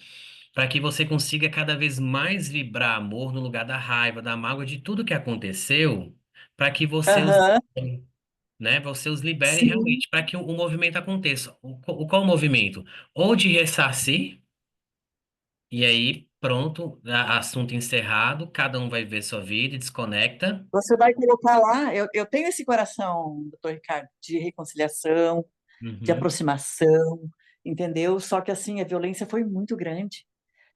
para que você consiga cada vez mais vibrar amor no lugar da raiva, da mágoa, de tudo que aconteceu, para que você os, Aham, né, você os libere sim, realmente, para que o movimento aconteça. Qual o movimento? Ou de ressarcir, e aí pronto, assunto encerrado, cada um vai ver sua vida e desconecta. você vai colocar lá. Eu tenho esse coração, doutor Ricardo, de reconciliação, de Uhum. aproximação, entendeu? Só que assim, a violência foi muito grande.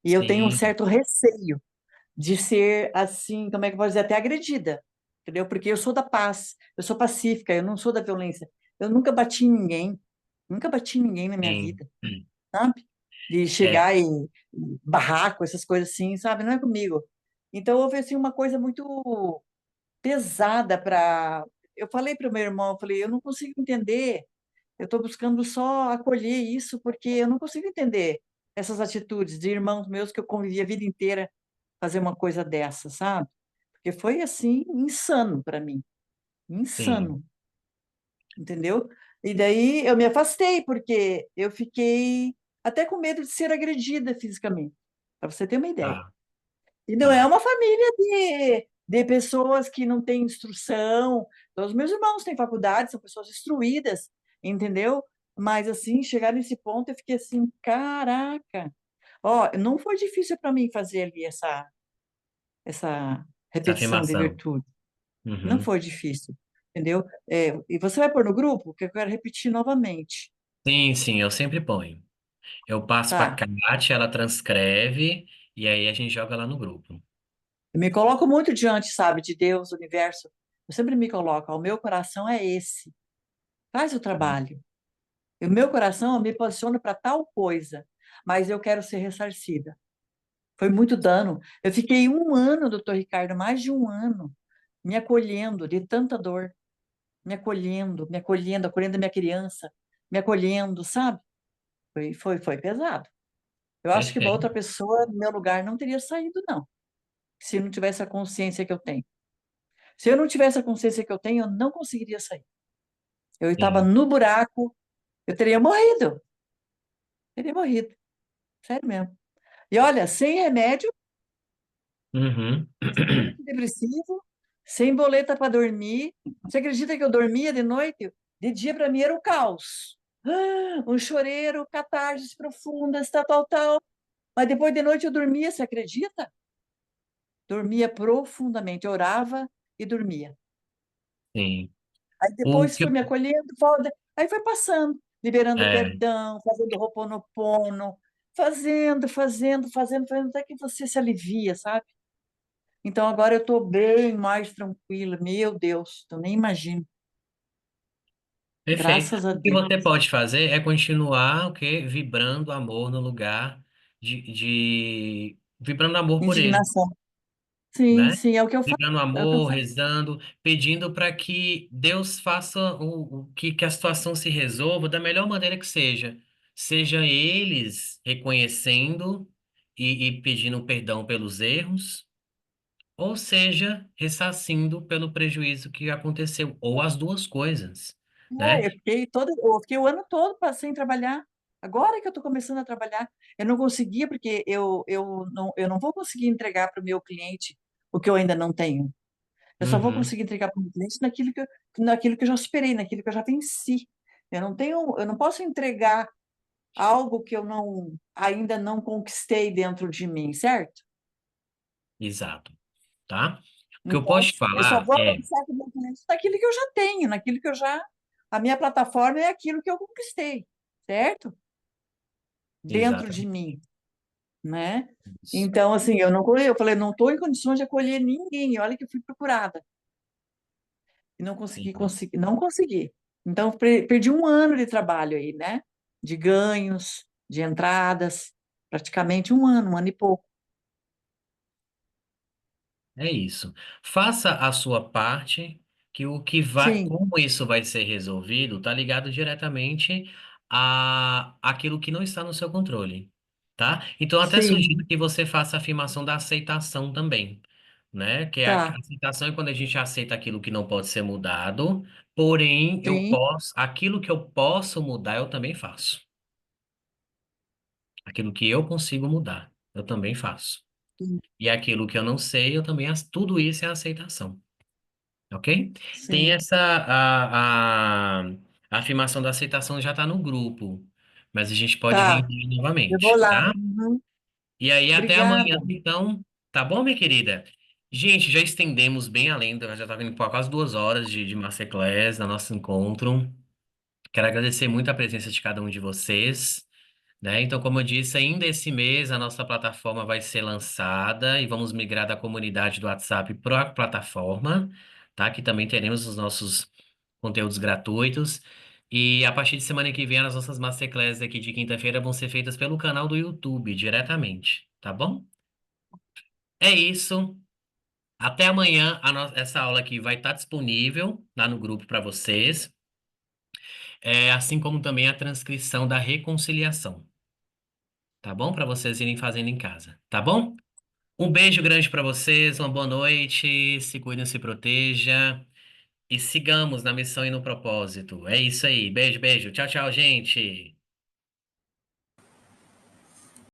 E eu tenho um Sim, certo receio de ser assim, como é que eu posso dizer, até agredida, entendeu? Porque eu sou da paz, eu sou pacífica, eu não sou da violência. Eu nunca bati em ninguém, nunca bati em ninguém na minha sim. vida, sabe? De É, chegar e barraco, essas coisas assim, sabe? Não é comigo. Então, houve assim uma coisa muito pesada para. Eu falei para o meu irmão, eu falei, eu não consigo entender. Eu estou buscando só acolher isso porque eu não consigo entender. essas atitudes de irmãos meus que eu convivi a vida inteira fazer uma coisa dessa, sabe? Porque foi assim insano para mim, Sim. insano, entendeu? E daí eu me afastei porque eu fiquei até com medo de ser agredida fisicamente, para você ter uma ideia. Tá, E não é tá. uma família de pessoas que não têm instrução. Todos os meus irmãos têm faculdade, são pessoas instruídas, entendeu? Mas assim, chegar nesse ponto, eu fiquei assim, caraca. Ó, não foi difícil para mim fazer ali essa Essa repetição de afirmação. virtude. Não Uhum. foi difícil, entendeu? E você vai pôr no grupo, que eu quero repetir novamente. Sim, sim, eu sempre ponho. Eu passo para a Tá. Kátia, ela transcreve e aí a gente joga lá no grupo. Eu me coloco muito diante, sabe, de Deus, do universo. Eu sempre me coloco, ó, o meu coração é esse. Faz o trabalho. E o meu coração me posiciona para tal coisa, mas eu quero ser ressarcida. Foi muito dano. Eu fiquei um ano, doutor Ricardo, mais de um ano, me acolhendo de tanta dor, acolhendo a minha criança, me acolhendo, sabe? Foi pesado. Eu acho que uma outra Perfeito. pessoa, no meu lugar, não teria saído, não, se não tivesse a consciência que eu tenho. Se eu não tivesse a consciência que eu tenho, eu não conseguiria sair. Eu estava Sim. no buraco, eu teria morrido, sério mesmo. E olha, sem remédio, Uhum. sem antidepressivo, sem boleta para dormir. Você acredita que eu dormia de noite? De dia para mim era o caos. Um choreiro, catarses profundas, tal, tal, tal. Mas depois de noite eu dormia, você acredita? Dormia profundamente, orava e dormia. Sim. Aí O depois que fui me acolhendo, aí foi passando, liberando é, perdão, fazendo Ho'oponopono, fazendo, até que você se alivia, sabe? Então agora eu estou bem mais tranquila. Meu Deus, eu nem imagino. perfeito. Graças a O que Deus. você pode fazer é continuar o quê? Vibrando amor no lugar vibrando amor por ele, Indignação. Sim, né? sim, é o que eu faço. Vibrando É o que eu amor, faço. rezando, pedindo para que Deus faça que a situação se resolva da melhor maneira que seja. Seja eles reconhecendo e pedindo perdão pelos erros, ou seja, ressarcindo pelo prejuízo que aconteceu, ou as duas coisas, Eu né? fiquei o ano todo sem trabalhar. Agora que eu estou começando a trabalhar, eu não conseguia, porque eu não vou conseguir entregar para o meu cliente o que eu ainda não tenho. Eu só vou Uhum, conseguir entregar para o meu cliente naquilo que eu já superei, naquilo que eu já venci. Eu não posso entregar algo que ainda não conquistei dentro de mim, certo? exato, tá? O que eu Então, posso te eu só falar vou é, avançar com o meu cliente naquilo que eu já tenho, a minha plataforma é aquilo que eu conquistei, certo? Dentro de exatamente mim, né? isso. Então, assim, eu falei, não estou em condições de acolher ninguém. Olha que eu fui procurada e não Sim. não consegui. Então, perdi um ano de trabalho aí, né? De ganhos, de entradas, praticamente um ano e pouco. É isso. Faça a sua parte, que o que vai, Sim, como isso vai ser resolvido, tá ligado diretamente a aquilo que não está no seu controle, tá? Então, até sim, sugiro que você faça a afirmação da aceitação também, né? Que a tá, aceitação é quando a gente aceita aquilo que não pode ser mudado, porém, sim, aquilo que eu posso mudar, eu também faço. Aquilo que eu consigo mudar, eu também faço. sim, E aquilo que eu não sei, eu também, tudo isso é aceitação, ok? Tem sim. a afirmação da aceitação já está no grupo, mas a gente pode Tá, reunir eu vou novamente, lá. tá? Uhum. E aí até amanhã, Obrigada. então, tá bom, minha querida? Gente, já estendemos bem além, já tá vindo por quase 2 horas de Masterclass, da nosso encontro. Quero agradecer muito a presença de cada um de vocês. Né? Então, como eu disse, ainda esse mês a nossa plataforma vai ser lançada e vamos migrar da comunidade do WhatsApp para a plataforma, tá? Que também teremos os nossos conteúdos gratuitos. E a partir de semana que vem, as nossas masterclasses aqui de quinta-feira vão ser feitas pelo canal do YouTube diretamente, tá bom? É isso. Até amanhã. Essa aula aqui vai estar disponível lá no grupo para vocês, assim como também a transcrição da reconciliação. tá bom? Para vocês irem fazendo em casa, tá bom? Um beijo grande para vocês, uma boa noite, se cuidem, se proteja e sigamos na missão e no propósito. É isso aí. Beijo, beijo. Tchau, tchau, gente.